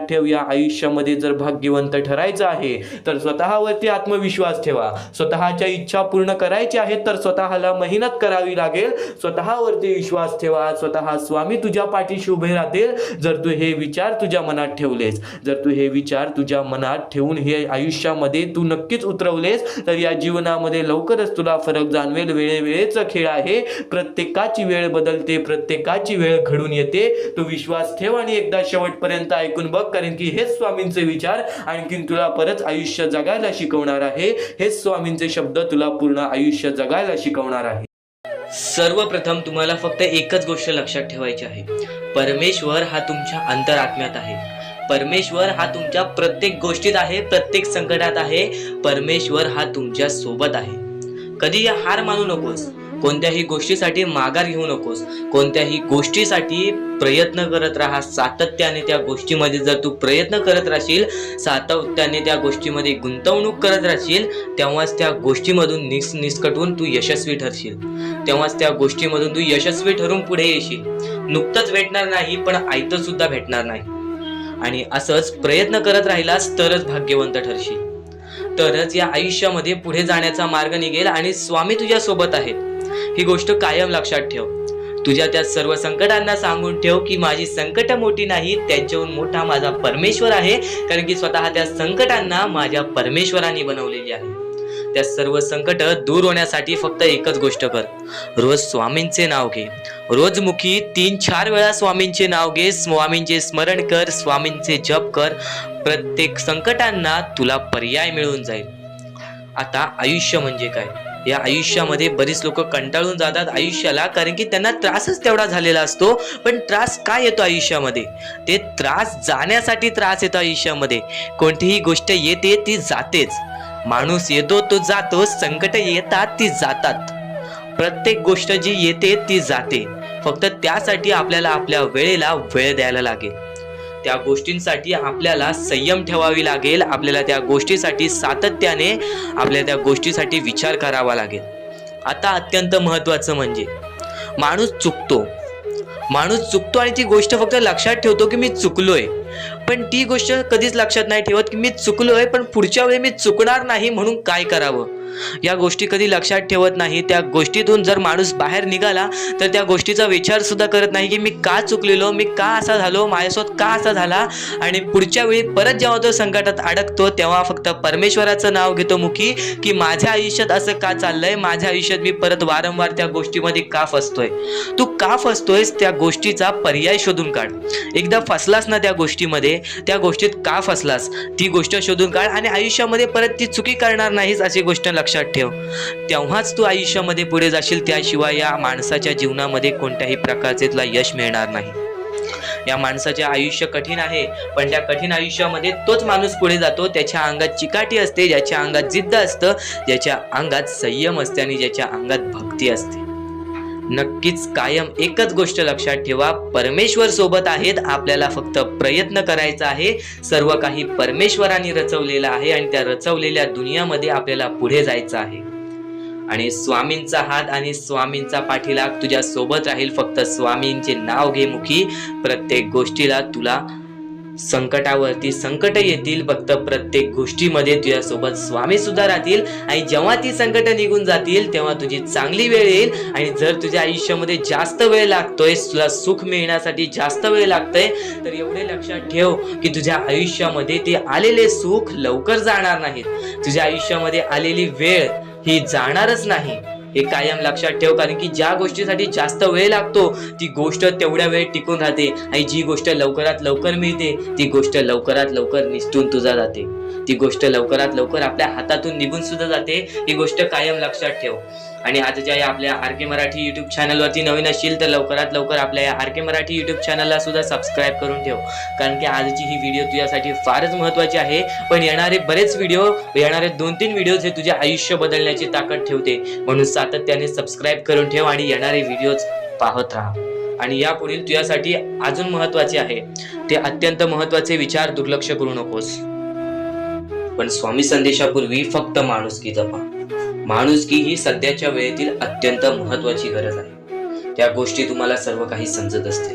Speaker 1: ठेव. या आयुष्यामध्ये जर भाग्यवंत ठरायचं आहे तर स्वतःवरती आत्मविश्वास ठेवा. स्वतःच्या इच्छा पूर्ण करायच्या आहेत तर स्वतःला मेहनत करावी लागेल. स्वतःवरती विश्वास ठेवा. स्वतः स्वामी तुझ्या पाठीशी उभे राहतील जर तू हे विचार तुझ्या मनात ठेवलेस. ठेवून हे आयुष्यामध्ये तू नक्कीच उतरवलेस तर या जीवनामध्ये लवकरच तुला फरक जाणवेल. वेळेचा खेळ आहे, प्रत्येकाची वेळ बदलते, प्रत्येकाची वेळ घडून येते. तू विश्वास ठेव आणि एकदा शेवटपर्यंत ऐकून बघ, कारण की हेच स्वामींचे विचार आणखीन तुला परत आयुष्य जगायला शिकवणार आहे. हेच स्वामींचे शब्द तुला पूर्ण आयुष्य जगायला शिकवणार आहे.
Speaker 2: सर्वप्रथम तुम्हाला फक्त एकच गोष्ट लक्षात ठेवायची आहे. परमेश्वर हा तुमच्या अंतरात्म्यात आहे. परमेश्वर हा तुमच्या प्रत्येक गोष्टीत आहे, प्रत्येक संकटात आहे. परमेश्वर हा तुमच्या सोबत आहे. कधी हार मानू नकोस. कोणत्याही गोष्टीसाठी माघार घेऊ नकोस. कोणत्याही गोष्टीसाठी प्रयत्न करत राहा. सातत्याने त्या गोष्टीमध्ये जर तू प्रयत्न करत राहशील, सातत्याने त्या गोष्टीमध्ये गुंतवणूक करत राहशील, तेव्हाच त्या गोष्टीमधून निसकटून तू यशस्वी ठरशील. तेव्हाच त्या गोष्टीमधून तू यशस्वी ठरून पुढे येशील. नुकतंच भेटणार नाही, पण आयतं सुद्धा भेटणार नाही. आणि असंच प्रयत्न करत राहिलास तरच भाग्यवंत ठरशील. तरच या आयुष्यामध्ये पुढे जाण्याचा मार्ग निघेल आणि स्वामी तुझ्या सोबत आहेत. ही गोष्ट कायम लक्षात ठेव. तुझ्या त्या सर्व संकटांना सांगून ठेव की माझी संकट मोठी नाही, त्यांच्याहून मोठा माझा परमेश्वर आहे. कारण की स्वतः त्या संकटांना माझ्या परमेश्वराने बनवलेली आहे. त्या सर्व संकट दूर होण्यासाठी फक्त एकच गोष्ट कर. रोज स्वामींचे नाव घे. रोज मुखी 3-4 वेळा स्वामींचे नाव घे. स्वामींचे स्मरण कर. स्वामींचे जप कर. प्रत्येक संकटांना तुला पर्याय मिळून जाईल. आता आयुष्य म्हणजे काय? या आयुष्यामध्ये बरीच लोक कंटाळून जातात आयुष्याला, कारण की त्यांना त्रासच तेवढा झालेला असतो. पण त्रास काय येतो आयुष्यामध्ये? ते त्रास जाण्यासाठी त्रास येतो आयुष्यामध्ये. कोणतीही गोष्ट येते ती जातेच, माणूस येतो तो जातो, संकट येतात ती जातात, प्रत्येक गोष्ट जी येते ती जाते. फक्त त्यासाठी आपल्याला आपल्या वेळेला वेळ द्यायला लागेल. त्या गोष्टींसाठी आपल्याला संयम ठेवावी लागेल. आपल्याला त्या गोष्टीसाठी सातत्याने आपल्या त्या गोष्टीसाठी विचार करावा लागेल. आता अत्यंत महत्त्वाचं म्हणजे माणूस चुकतो आणि ती गोष्ट फक्त लक्षात ठेवतो की मी चुकलोय, पण ती गोष्ट कधीच लक्षात नाही ठेवत की मी चुकलोय पण पुढच्या वेळी मी चुकणार नाही म्हणून काय करावं. या गोष्टी कधी लक्षात ठेवत नाही. त्या गोष्टीतून जर माणूस बाहेर निघाला तर त्या गोष्टीचा विचार सुद्धा करत नाही की मी का चुकलेलो, मी का असा झालो, माझ्यासोबत का असा झाला. आणि पुढच्या वेळी परत जेव्हा तो संकटात अडकतो तेव्हा फक्त परमेश्वराचं नाव घेतो मुखी की माझ्या आयुष्यात असं का चाललंय, माझ्या आयुष्यात मी परत वारंवार त्या गोष्टीमध्ये का फसतोय. तू का फसतोयस त्या गोष्टीचा पर्याय शोधून काढ. एकदा फसलास ना त्या गोष्टीमध्ये, त्या गोष्टीत का फसलास ती गोष्ट शोधून काढ आणि आयुष्यामध्ये परत ती चुकी करणार नाहीस अशी गोष्ट लक्षात ठेव. तेव्हाच तू आयुष्यामध्ये पुढे जाशील. त्याशिवाय या माणसाच्या जीवनामध्ये कोणत्याही प्रकारचे तुला यश मिळणार नाही. या माणसाचे आयुष्य कठीण आहे, पण त्या कठीण आयुष्यामध्ये तोच माणूस पुढे जातो. त्याच्या अंगात चिकाटी असते, ज्याच्या अंगात जिद्द असतं, ज्याच्या अंगात संयम असते आणि ज्याच्या अंगात भक्ती असते. नक्कीच कायम एकच गोष्ट लक्षात ठेवा, परमेश्वर सोबत आहेत. आपल्याला फक्त प्रयत्न करायचा आहे. सर्व काही परमेश्वराने रचवलेलं आहे आणि त्या रचवलेल्या दुनियामध्ये आपल्याला पुढे जायचं आहे. आणि स्वामींचा हात आणि स्वामींचा पाठीलाग तुझ्या सोबत राहील. फक्त स्वामींचे नाव घे मुखी. प्रत्येक गोष्टीला तुला संकटावरती संकट येतील, फक्त प्रत्येक गोष्टीमध्ये तुझ्यासोबत स्वामी सुद्धा राहतील. आणि जेव्हा ती संकट निघून जातील तेव्हा तुझी चांगली वेळ येईल. आणि जर तुझ्या आयुष्यामध्ये जास्त वेळ लागतोय, तुला सुख मिळण्यासाठी जास्त वेळ लागतोय, तर एवढे लक्षात ठेव की तुझ्या आयुष्यामध्ये ते आलेले सुख लवकर जाणार नाहीत. तुझ्या आयुष्यामध्ये आलेली वेळ ही जाणारच नाही, हे कायम लक्षात ठेव. कारण की ज्या गोष्टीसाठी जास्त वेळ लागतो ती गोष्ट तेवढ्या वेळ टिकून राहते आणि जी गोष्ट लवकरात लवकर मिळते ती गोष्ट लवकरात लवकर निसटून तुझा जाते. ती गोष्ट लवकरात लवकर आपल्या हातातून निघून सुद्धा जाते. ही गोष्ट कायम लक्षात ठेव. आणि आजच्या या आपल्या आर.के. मराठी युट्यूब चॅनलवरती नवीन असशील तर लवकरात लवकर आपल्या या आर.के. मराठी युट्यूब चॅनलला सुद्धा सबस्क्राईब करून ठेव. कारण की आजची ही व्हिडिओ तुझ्यासाठी फारच महत्त्वाची आहे. पण येणारे बरेच व्हिडिओ, येणारे 2-3 व्हिडिओज हे तुझे आयुष्य बदलण्याची ताकद ठेवते. म्हणून सातत्याने सबस्क्राईब करून ठेव आणि येणारे व्हिडिओज पाहत राहा. आणि यापुढील तुझ्यासाठी अजून महत्त्वाचे आहे ते अत्यंत महत्त्वाचे विचार दुर्लक्ष करू नकोस. पण स्वामी संदेशापूर्वी फक्त माणुसकी जपा. माणुसकी ही सध्याच्या वेळेतील अत्यंत महत्त्वाची गरज आहे. त्या गोष्टी तुम्हाला सर्व काही समजत असते,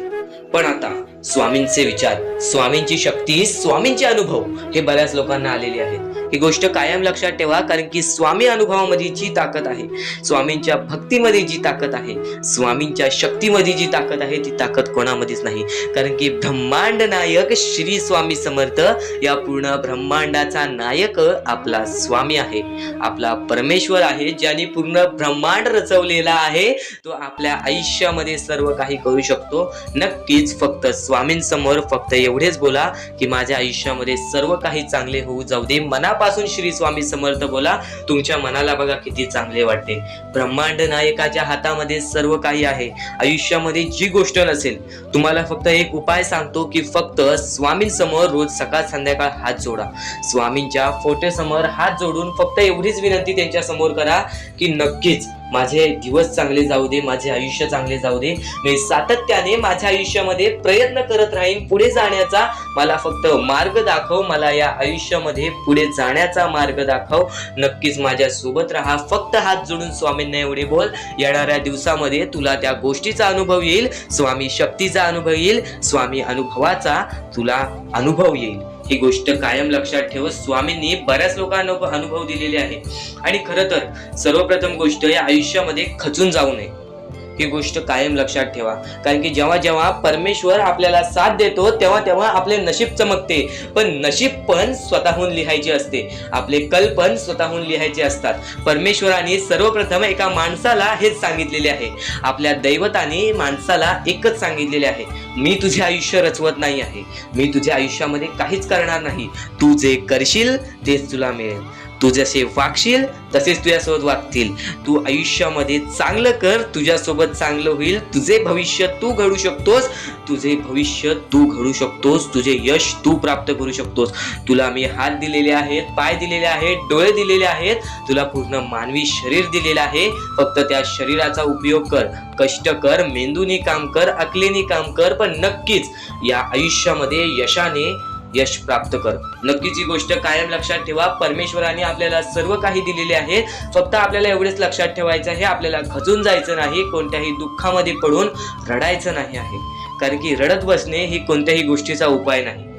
Speaker 2: पण आता स्वामींचे विचार, स्वामींची शक्ती, स्वामींचे अनुभव हे बऱ्याच लोकांना आलेले आहेत. ही गोष्ट कायम लक्षात ठेवा. कारण की स्वामी अनुभवामध्ये जी ताकद आहे, स्वामींच्या भक्तीमध्ये जी ताकद आहे, स्वामींच्या शक्तीमध्ये जी ताकद आहे ती ताकद कोणामध्येच नाही. कारण की ब्रह्मांड नायक श्री स्वामी समर्थ, या पूर्ण ब्रह्मांडाचा नायक आपला स्वामी आहे, आपला परमेश्वर आहे, ज्याने पूर्ण ब्रह्मांड रचवलेला आहे. तो आपल्या आयुष्यामध्ये सर्व काही करू शकतो. नक्कीच फक्त स्वामींसमोर फक्त एवढेच बोला की माझ्या आयुष्यामध्ये सर्व काही चांगले होऊ जाऊ दे. मनापासून श्री स्वामी समर्थ बोला. तुमच्या मनाला बघा किती चांगले वाटते. ब्रह्मांड नायकाच्या हातामध्ये सर्व काही आहे. आयुष्यामध्ये जी गोष्ट नसेल, तुम्हाला फक्त एक उपाय सांगतो की फक्त स्वामींसमोर रोज सकाळ संध्याकाळ हात जोडा. स्वामींच्या फोटोसमोर हात जोडून फक्त एवढीच विनंती त्यांच्या समोर करा की नक्कीच माझे दिवस चांगले जाऊ दे, माझे आयुष्य चांगले जाऊ दे. मी सातत्याने माझ्या आयुष्यामध्ये प्रयत्न करत राहीन पुढे जाण्याचा. मला फक्त मार्ग दाखव, मला या आयुष्यामध्ये पुढे जाण्याचा मार्ग दाखव. नक्कीच माझ्या सोबत राहा. फक्त हात जोडून स्वामींना एवढे बोल. येणाऱ्या दिवसामध्ये तुला त्या गोष्टीचा अनुभव येईल, स्वामी शक्तीचा अनुभव येईल, स्वामी अनुभवाचा तुला अनुभव येईल. ही गोष्ट कायम लक्षात ठेव. स्वामींनी बऱ्याच लोकांना अनुभव दिलेले आहे. आणि खरं तर सर्वप्रथम गोष्ट या आयुष्यामध्ये खचून जाऊ नये, ही गोष्ट कायम लक्षात ठेवा. कारण की जेव्हा जेव्हा परमेश्वर आपल्याला साथ देतो तेव्हा तेव्हा आपले नशीब चमकते. पण नशीब पण स्वतःहून लिहायचे असते, आपले कल पण स्वतःहून लिहायचे असतात. परमेश्वराने सर्वप्रथम एका माणसाला हेच सांगितलेले आहे. आपल्या दैवताने माणसाला एकच सांगितलेले आहे, मी तुझे आयुष्य रचवत नाही आहे, मी तुझ्या आयुष्यामध्ये काहीच करणार नाही, तू जे करशील तेच तुला मिळेल. तू जसे वागशील तसेच तुझ्यासोबत वागतील. तू आयुष्यामध्ये चांगलं कर, तुझ्यासोबत चांगलं होईल. तुझे भविष्य तू घडू शकतोस, तुझे भविष्य तू घडू शकतोस, तुझे यश तू प्राप्त करू शकतोस. तुला मी हात दिलेले आहेत, पाय दिलेले आहेत, डोळे दिलेले आहेत, तुला पूर्ण मानवी शरीर दिलेलं आहे. फक्त त्या शरीराचा उपयोग कर, कष्ट कर, मेंदूनी काम कर, अकलेनी काम कर, पण नक्कीच या आयुष्यामध्ये यश प्राप्त कर. नक्कीच ही गोष्ट कायम लक्षात ठेवा. परमेश्वराने आपल्याला सर्व काही दिलेले आहे. फक्त आपल्याला एवढेच लक्षात ठेवायचं आहे, आपल्याला खचून जायचं नाही, कोणत्याही दुःखामध्ये पडून रडायचं नाही आहे. कारण की रडत बसणे ही कोणत्याही गोष्टीचा उपाय नाही.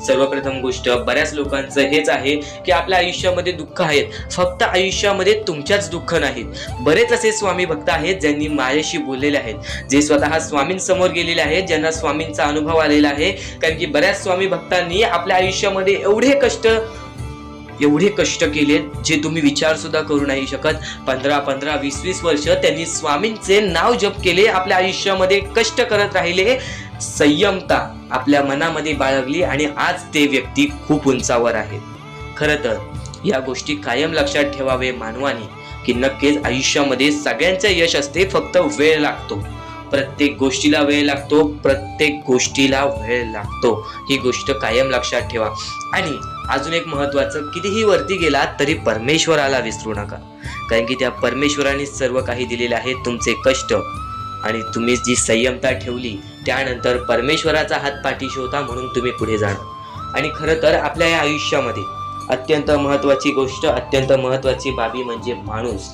Speaker 2: सर्वप्रथम गोष्ट बऱ्याच लोकांचं हेच आहे की आपल्या आयुष्यामध्ये दुःख आहेत, फक्त आयुष्यामध्ये तुमच्याच दुःख नाहीत. बरेच असे स्वामी भक्त आहेत ज्यांनी माझ्याशी बोललेले आहेत, जे स्वतः स्वामींसमोर गेलेले आहेत, ज्यांना स्वामींचा अनुभव आलेला आहे. कारण की बऱ्याच स्वामी भक्तांनी आपल्या आयुष्यामध्ये एवढे कष्ट केलेत जे तुम्ही विचार सुद्धा करू नाही शकत. 15, 20 वर्ष त्यांनी स्वामींचे नाव जप केले, आपल्या आयुष्यामध्ये कष्ट करत राहिले, संयमता आपल्या मनामध्ये बाळगली आणि आज ते व्यक्ती खूप उंचावर आहेत. खरं तर या गोष्टी कायम लक्षात ठेवावे मानवाने की नक्कीच आयुष्यामध्ये सगळ्यांचं यश असते, फक्त वेळ लागतो. प्रत्येक गोष्टीला वेळ लागतो. ही गोष्ट कायम लक्षात ठेवा. आणि अजून एक महत्वाचं, कितीही वरती गेलात तरी परमेश्वराला विसरू नका. कारण की त्या परमेश्वराने सर्व काही दिलेले आहे. तुमचे कष्ट आणि तुम्ही जी संयमता ठेवली त्यानंतर परमेश्वराचा हात पाठीशी होता म्हणून तुम्ही पुढे जाणार. आणि खरं तर आपल्या या आयुष्यामध्ये अत्यंत महत्वाची गोष्ट, अत्यंत महत्वाची बाबी म्हणजे माणूस.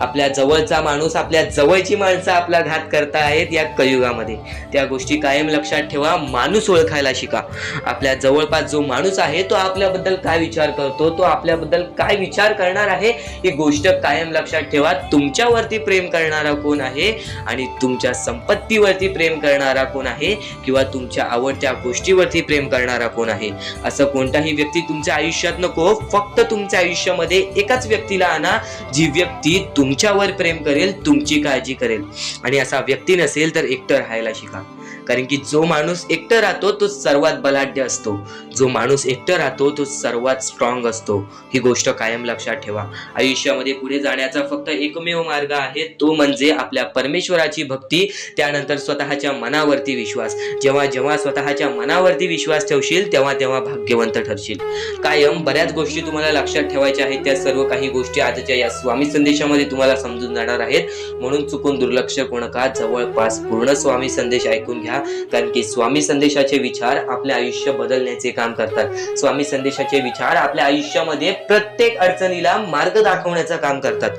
Speaker 2: आपल्या जवळचा माणूस, आपल्या जवळची माणसं आपला घात करता आहेत या कलियुगामध्ये. त्या गोष्टी कायम लक्षात ठेवा. माणूस ओळखायला शिका. आपल्या जवळपास जो माणूस आहे तो आपल्याबद्दल काय विचार करतो, तो आपल्याबद्दल काय विचार करणार आहे, ही गोष्ट कायम लक्षात ठेवा. तुमच्यावरती प्रेम करणारा कोण आहे आणि तुमच्या संपत्तीवरती प्रेम करणारा कोण आहे किंवा तुमच्या आवडत्या गोष्टीवरती प्रेम करणारा कोण आहे, असं कोणताही व्यक्ती तुमच्या आयुष्यात नको. फक्त तुमच्या आयुष्यामध्ये एकाच व्यक्तीला आणा, जी व्यक्ती तुमच्यावर प्रेम करेल, तुमची काळजी करेल. आणि असा व्यक्ती नसेल तर एकटं राहायला शिका. कारण की जो माणूस एकटं राहतो तो सर्वात बलाढ्य असतो, जो माणूस एकटं राहतो तो सर्वात स्ट्रॉंग असतो. ही गोष्ट कायम लक्षात ठेवा. आयुष्यामध्ये पुढे जाण्याचा फक्त एकमेव मार्ग आहे, तो म्हणजे आपल्या परमेश्वराची भक्ती, त्यानंतर स्वतःच्या मनावरती विश्वास. जेव्हा स्वतःच्या मनावरती विश्वास ठेवशील तेव्हा भाग्यवंत ठरशील. कायम बऱ्याच गोष्टी तुम्हाला लक्षात ठेवायच्या आहेत. त्या सर्व काही गोष्टी आजच्या या स्वामी संदेशामध्ये तुम्हाला समजून जाणार आहेत. म्हणून चुकून दुर्लक्ष करू नका. जवळपास पूर्ण स्वामी संदेश ऐकून घ्या. कारण की स्वामी संदेशाचे विचार आपले आयुष्य बदलण्याचे काम करतात. स्वामी संदेशाचे विचार आपल्या आयुष्यामध्ये प्रत्येक अडचणीला मार्ग दाखवण्याचं काम करतात.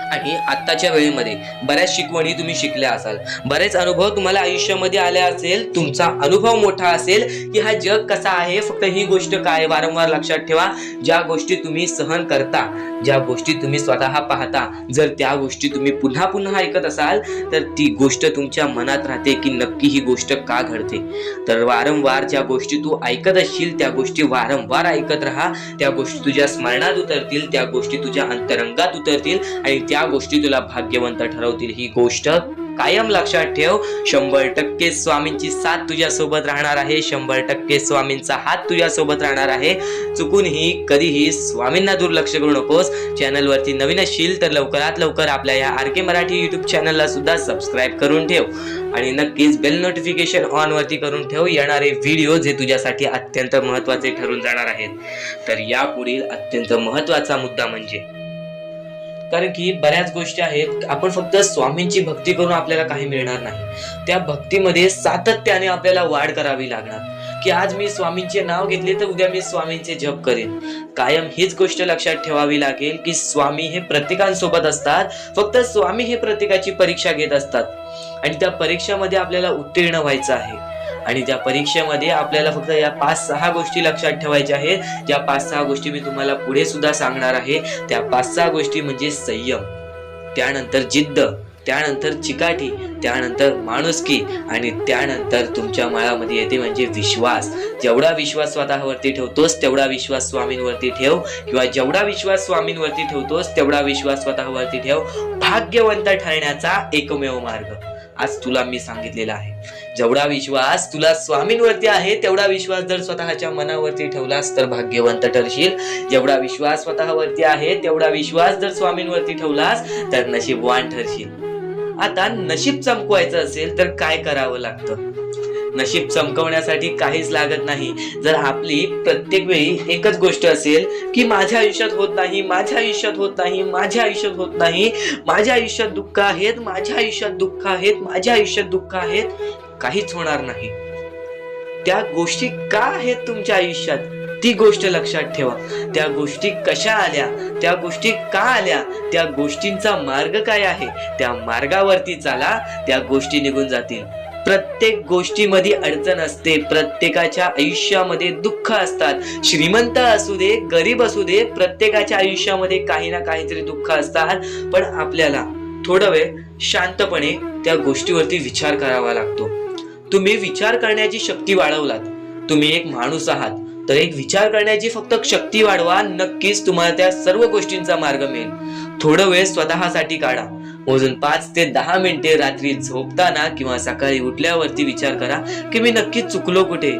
Speaker 2: आणि आत्ताच्या वेळेमध्ये बऱ्याच शिकवणी तुम्ही शिकल्या असाल, बरेच अनुभव तुम्हाला आयुष्यामध्ये आले असेल, तुमचा अनुभव मोठा असेल की हा जग कसा आहे. फक्त ही गोष्ट काय वारंवार लक्षात ठेवा, ज्या गोष्टी तुम्ही सहन करता, ज्या गोष्टी तुम्ही स्वतः पाहता, जर त्या गोष्टी तुम्ही पुन्हा पुन्हा ऐकत असाल तर ती गोष्ट तुमच्या मनात राहते की नक्की ही गोष्ट का घडते. तर वारंवार ज्या गोष्टी तू ऐकत असशील त्या गोष्टी वारंवार ऐकत राहा. त्या गोष्टी तुझ्या स्मरणात उतरतील, त्या गोष्टी तुझ्या अंतरंगात उतरतील आणि त्या गोष्टी तुला भाग्यवंत ठरवतील. ही गोष्ट कायम लक्षात ठेव. 100% स्वामींची साथ तुझ्या सोबत राहणार आहे. 100% स्वामींचा हात तुझ्या सोबत राहणार आहे. चुकूनही कधीही स्वामींना दुर्लक्ष करू नकोस. चॅनलवरती नवीन असशील तर लवकरात लवकर आपल्या या RK मराठी युट्यूब चॅनलला सुद्धा सबस्क्राईब करून ठेव आणि नक्कीच बेल नोटिफिकेशन ऑन वरती करून ठेव. येणारे व्हिडिओ जे तुझ्यासाठी अत्यंत महत्त्वाचे ठरून जाणार आहेत. तर यापुढील अत्यंत महत्त्वाचा मुद्दा म्हणजे, कारण की बऱ्याच गोष्टी आहेत, आपण फक्त स्वामींची भक्ती करून आपल्याला काही मिळणार नाही. त्या भक्तीमध्ये सातत्याने आपल्याला वाढ करावी लागणार. की आज मी स्वामींचे नाव घेतले तर उद्या मी स्वामींचे जप करेन. कायम हीच गोष्ट लक्षात ठेवावी लागेल की स्वामी हे प्रत्येकांसोबत असतात. फक्त स्वामी हे प्रत्येकाची परीक्षा घेत असतात आणि त्या परीक्षेमध्ये आपल्याला उत्तीर्ण व्हायचं आहे. आणि त्या परीक्षेमध्ये आपल्याला फक्त या 5-6 गोष्टी लक्षात ठेवायच्या आहेत. ज्या 5-6 गोष्टी मी तुम्हाला पुढे सुद्धा सांगणार आहे. त्या 5-6 गोष्टी म्हणजे संयम, त्यानंतर जिद्द, त्यानंतर चिकाटी, त्यानंतर माणुसकी आणि त्यानंतर तुमच्या माळामध्ये येते म्हणजे विश्वास. जेवढा विश्वास स्वतःवरती ठेवतोस तेवढा विश्वास स्वामींवरती ठेव, किंवा जेवढा विश्वास स्वामींवरती ठेवतोस तेवढा विश्वास स्वतःवरती ठेव. भाग्यवंत ठरण्याचा एकमेव मार्ग. आज तुला मी सांगितलेलं आहे. जेवढा विश्वास तुला स्वामींवरती आहे तेवढा विश्वास जर स्वतःच्या मनावरती ठेवलास तर भाग्यवंत ठरशील. जेवढा विश्वास स्वतःवरती आहे तेवढा विश्वास जर स्वामींवरती ठेवलास तर नशीबवान ठरशील. आता नशीब चमकवायचं असेल तर काय करावं लागतं? नशीब चमकवण्यासाठी काहीच लागत नाही. जर आपली प्रत्येक वेळी एकच गोष्ट असेल की माझ्या आयुष्यात होत नाही, माझ्या आयुष्यात होत नाही, माझ्या आयुष्यात होत नाही, माझ्या आयुष्यात दुःख आहेत, माझ्या आयुष्यात दुःख आहेत, माझ्या आयुष्यात दुःख आहेत, काहीच होणार नाही. त्या गोष्टी का आहेत तुमच्या आयुष्यात ती गोष्ट लक्षात ठेवा. त्या गोष्टी कशा आल्या, त्या गोष्टी का आल्या, त्या गोष्टींचा मार्ग काय आहे, त्या मार्गावरती चाला, त्या गोष्टी निघून जातील. प्रत्येक गोष्टीमध्ये अडचण असते. प्रत्येकाच्या आयुष्यामध्ये दुःख असतात. श्रीमंत असू दे, गरीब असू दे, प्रत्येकाच्या आयुष्यामध्ये काही ना काहीतरी दुःख असतात. पण आपल्याला थोडा वेळ शांतपणे त्या गोष्टीवरती विचार करावा लागतो. तुम्ही विचार करण्याची शक्ती वाढवलात, तुम्ही एक माणूस आहात, तर एक विचार करण्याची फक्त शक्ती वाढवा. नक्कीच तुम्हाला त्या सर्व गोष्टींचा मार्ग मिळेल. थोडा वेळ स्वतःसाठी काढा. मोजून 5 ते 10 मिनिटे रात्री झोपताना किंवा सकाळी उठल्यावरती विचार करा की मी नक्की चुकलो कुठे,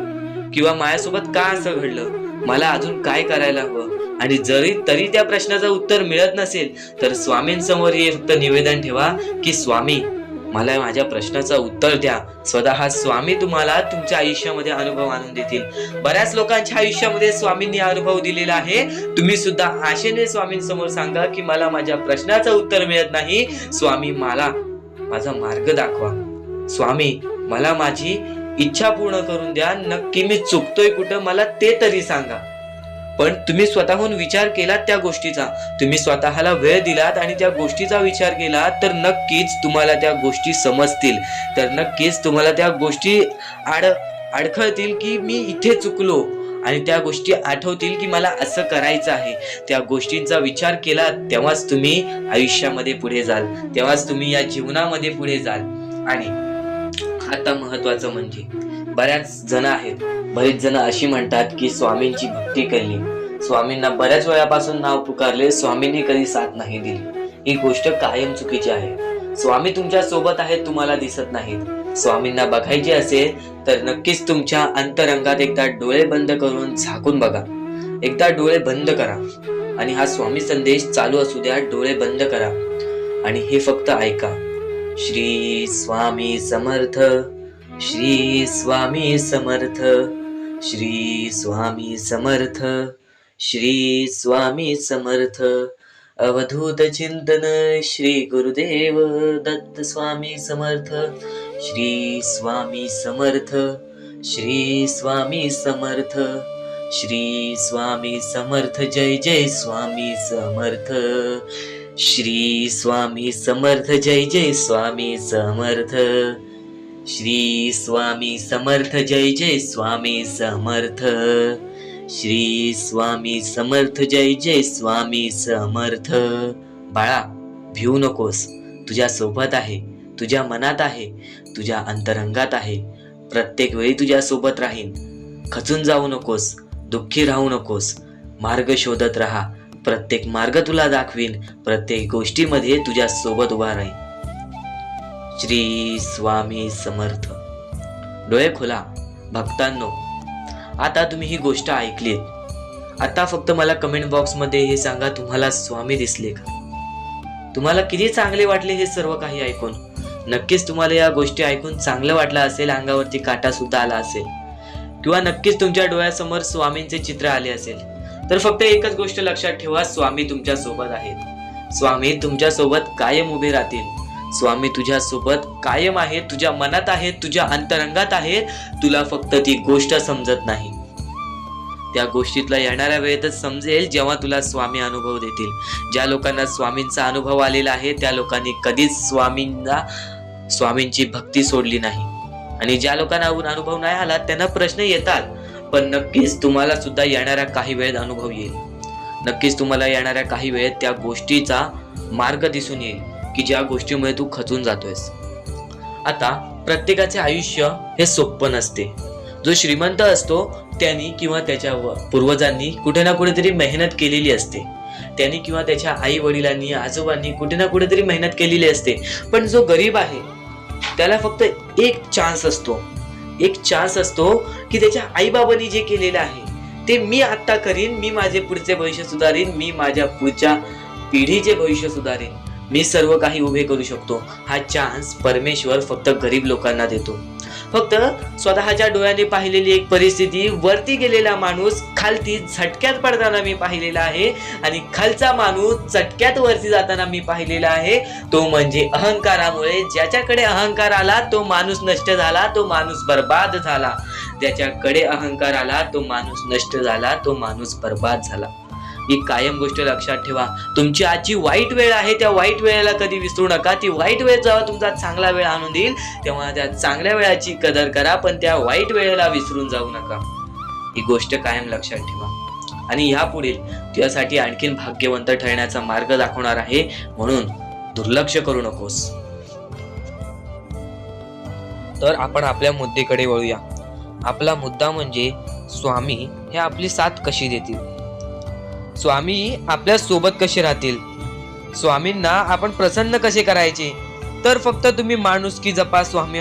Speaker 2: किंवा माझ्यासोबत का असं घडलं, मला अजून काय करायला हवं. आणि जरी तरी त्या प्रश्नाचं उत्तर मिळत नसेल तर स्वामींसमोर हे फक्त निवेदन ठेवा की स्वामी मला माझ्या प्रश्नाचं उत्तर द्या. स्वतः स्वामी तुम्हाला तुमच्या आयुष्यामध्ये अनुभव आणून देतील. बऱ्याच लोकांच्या आयुष्यामध्ये स्वामींनी अनुभव दिलेला आहे. तुम्ही सुद्धा आशेने स्वामींसमोर सांगा की मला माझ्या प्रश्नाचं उत्तर मिळत नाही, स्वामी मला माझा मार्ग दाखवा, स्वामी मला माझी इच्छा पूर्ण करून द्या, नक्की मी चुकतोय कुठं मला ते तरी सांगा. पण तुम्ही स्वतःहून विचार केलात त्या गोष्टीचा, तुम्ही स्वतःला वेळ दिलात आणि त्या गोष्टीचा विचार केला तर नक्कीच तुम्हाला त्या गोष्टी समजतील. तर नक्कीच तुम्हाला त्या गोष्टी अडखळतील की मी इथे चुकलो, आणि त्या गोष्टी आठवतील की मला असं करायचं आहे. त्या गोष्टींचा विचार केला तेव्हाच तुम्ही आयुष्यामध्ये पुढे जाल, तेव्हाच तुम्ही या जीवनामध्ये पुढे जाल. आणि आता महत्वाचं म्हणजे बरेच जण अशी म्हणतात की स्वामींची भक्ती केली, स्वामींना बऱ्याच वेळापासून नाव पुकारले, स्वामींनी कधी साथ नाही दिली. ही गोष्ट कायम चुकीची आहे. स्वामी तुमच्या सोबत आहेत, तुम्हाला दिसत नाहीत. स्वामींना बघायचे असेल तर नक्कीच तुमच्या अंतरंगात एकदा डोळे बंद करून झाकून बघा. एकदा डोळे बंद करा आणि हा स्वामी संदेश चालू असू द्या. डोळे बंद करा आणि हे फक्त ऐका. श्री स्वामी समर्थ, श्री स्वामी समर्थ, श्री स्वामी समर्थ, श्री स्वामी समर्थ. अवधूत चिंतन श्री गुरुदेव दत्त स्वामी समर्थ. श्री स्वामी समर्थ, श्री स्वामी समर्थ, श्री स्वामी समर्थ. जय जय स्वामी समर्थ. श्री स्वामी समर्थ. जय जय स्वामी समर्थ. श्री स्वामी समर्थ. जय जय स्वामी समर्थ. श्री स्वामी समर्थ. जय जय स्वामी समर्थ. बाळा, भिवू नकोस. तुझ्या सोबत आहे, तुझ्या मनात आहे, तुझ्या अंतरंगात आहे. प्रत्येक वेळी तुझ्या सोबत राहीन. खचून जाऊ नकोस, दुःखी राहू नकोस. मार्ग शोधत राहा. प्रत्येक मार्ग तुला दाखवीन. प्रत्येक गोष्टीमध्ये तुझ्या सोबत उभा राहीन. श्री स्वामी समर्थ. डोळे खोला भक्तांनो. आता तुम्ही ही गोष्ट ऐकलीत. आता फक्त मला कमेंट बॉक्स मध्ये हे सांगा, तुम्हाला स्वामी दिसले का? तुम्हाला किती चांगले वाटले हे सर्व काही ऐकून? नक्कीच तुम्हाला या गोष्टी ऐकून चांगलं वाटलं असेल, अंगावरती काटा सुद्धा आला असेल, किंवा नक्कीच तुमच्या डोळ्यासमोर स्वामींचे चित्र आले असेल. तर फक्त एकच गोष्ट लक्षात ठेवा, स्वामी तुमच्या सोबत आहेत. स्वामी तुमच्या सोबत कायम उभे राहतील. स्वामी तुझ्या सोबत कायम आहेत, तुझ्या मनात आहेत, तुझ्या अंतरंगात आहेत. तुला फक्त ती गोष्ट समजत नाही. त्या गोष्टीतला येणाऱ्या वेळेतच समजेल जेव्हा तुला स्वामी अनुभव देतील. ज्या लोकांना स्वामींचा अनुभव आलेला आहे त्या लोकांनी कधीच स्वामींची भक्ती सोडली नाही. आणि ज्या लोकांना अनुभव नाही आला त्यांना प्रश्न येतात, पण नक्कीच तुम्हाला सुद्धा येणाऱ्या काही वेळेत अनुभव येईल. नक्कीच तुम्हाला येणाऱ्या काही वेळेत त्या गोष्टीचा मार्ग दिसून येईल की ज्या गोष्टीमुळे तू खचून जातोयस. आता प्रत्येकाचे आयुष्य हे सोपं नसते. जो श्रीमंत असतो त्यांनी किंवा त्याच्या पूर्वजांनी कुठे ना कुठेतरी मेहनत केलेली असते. त्यांनी किंवा त्याच्या आई वडिलांनी, आजोबांनी कुठे ना कुठेतरी मेहनत केलेली असते. पण जो गरीब आहे त्याला फक्त एक चान्स असतो की त्याच्या आईबाबांनी जे केलेलं आहे ते मी आता करीन, मी माझे पुढचे भविष्य सुधारीन, मी माझ्या पुढच्या पिढीचे भविष्य सुधारीन, मी सर्व काही उभे करू शकतो. हा चान्स परमेश्वर फक्त गरीब लोकांना देतो. फक्त स्वतःच्या डोळ्याने पाहिलेली एक परिस्थिती, वरती गेलेला माणूस खालती झटक्यात पडताना मी पाहिलेला आहे आणि खालचा माणूस चटक्यात वरती जाताना मी पाहिलेला आहे. तो म्हणजे अहंकारामुळे. ज्याच्याकडे अहंकार आला तो माणूस नष्ट झाला, तो माणूस बर्बाद झाला. ज्याच्याकडे अहंकार आला तो माणूस नष्ट झाला, तो माणूस बर्बाद झाला. ही कायम गोष्ट लक्षात ठेवा. तुमची आजची वाईट वेळ आहे, त्या वाईट वेळेला कधी विसरू नका. ती वाईट वेळ जेव्हा तुमचा चांगला वेळ आणून देईल तेव्हा त्या चांगल्या वेळाची कदर करा, पण त्या वाईट वेळेला विसरून जाऊ नका. ही गोष्ट कायम लक्षात ठेवा. आणि यापुढील तुझ्यासाठी आणखीन भाग्यवंत ठरण्याचा मार्ग दाखवणार आहे, म्हणून दुर्लक्ष करू नकोस. तर आपण आपल्या मुद्द्याकडे वळूया. आपला मुद्दा म्हणजे स्वामी हे आपली साथ कशी देतील, स्वामी आपल्या सोबत कसे राहतील, स्वामींना आपण प्रसन्न कसे करायचे. तर फक्त तुम्ही माणुसकी जपा, स्वामी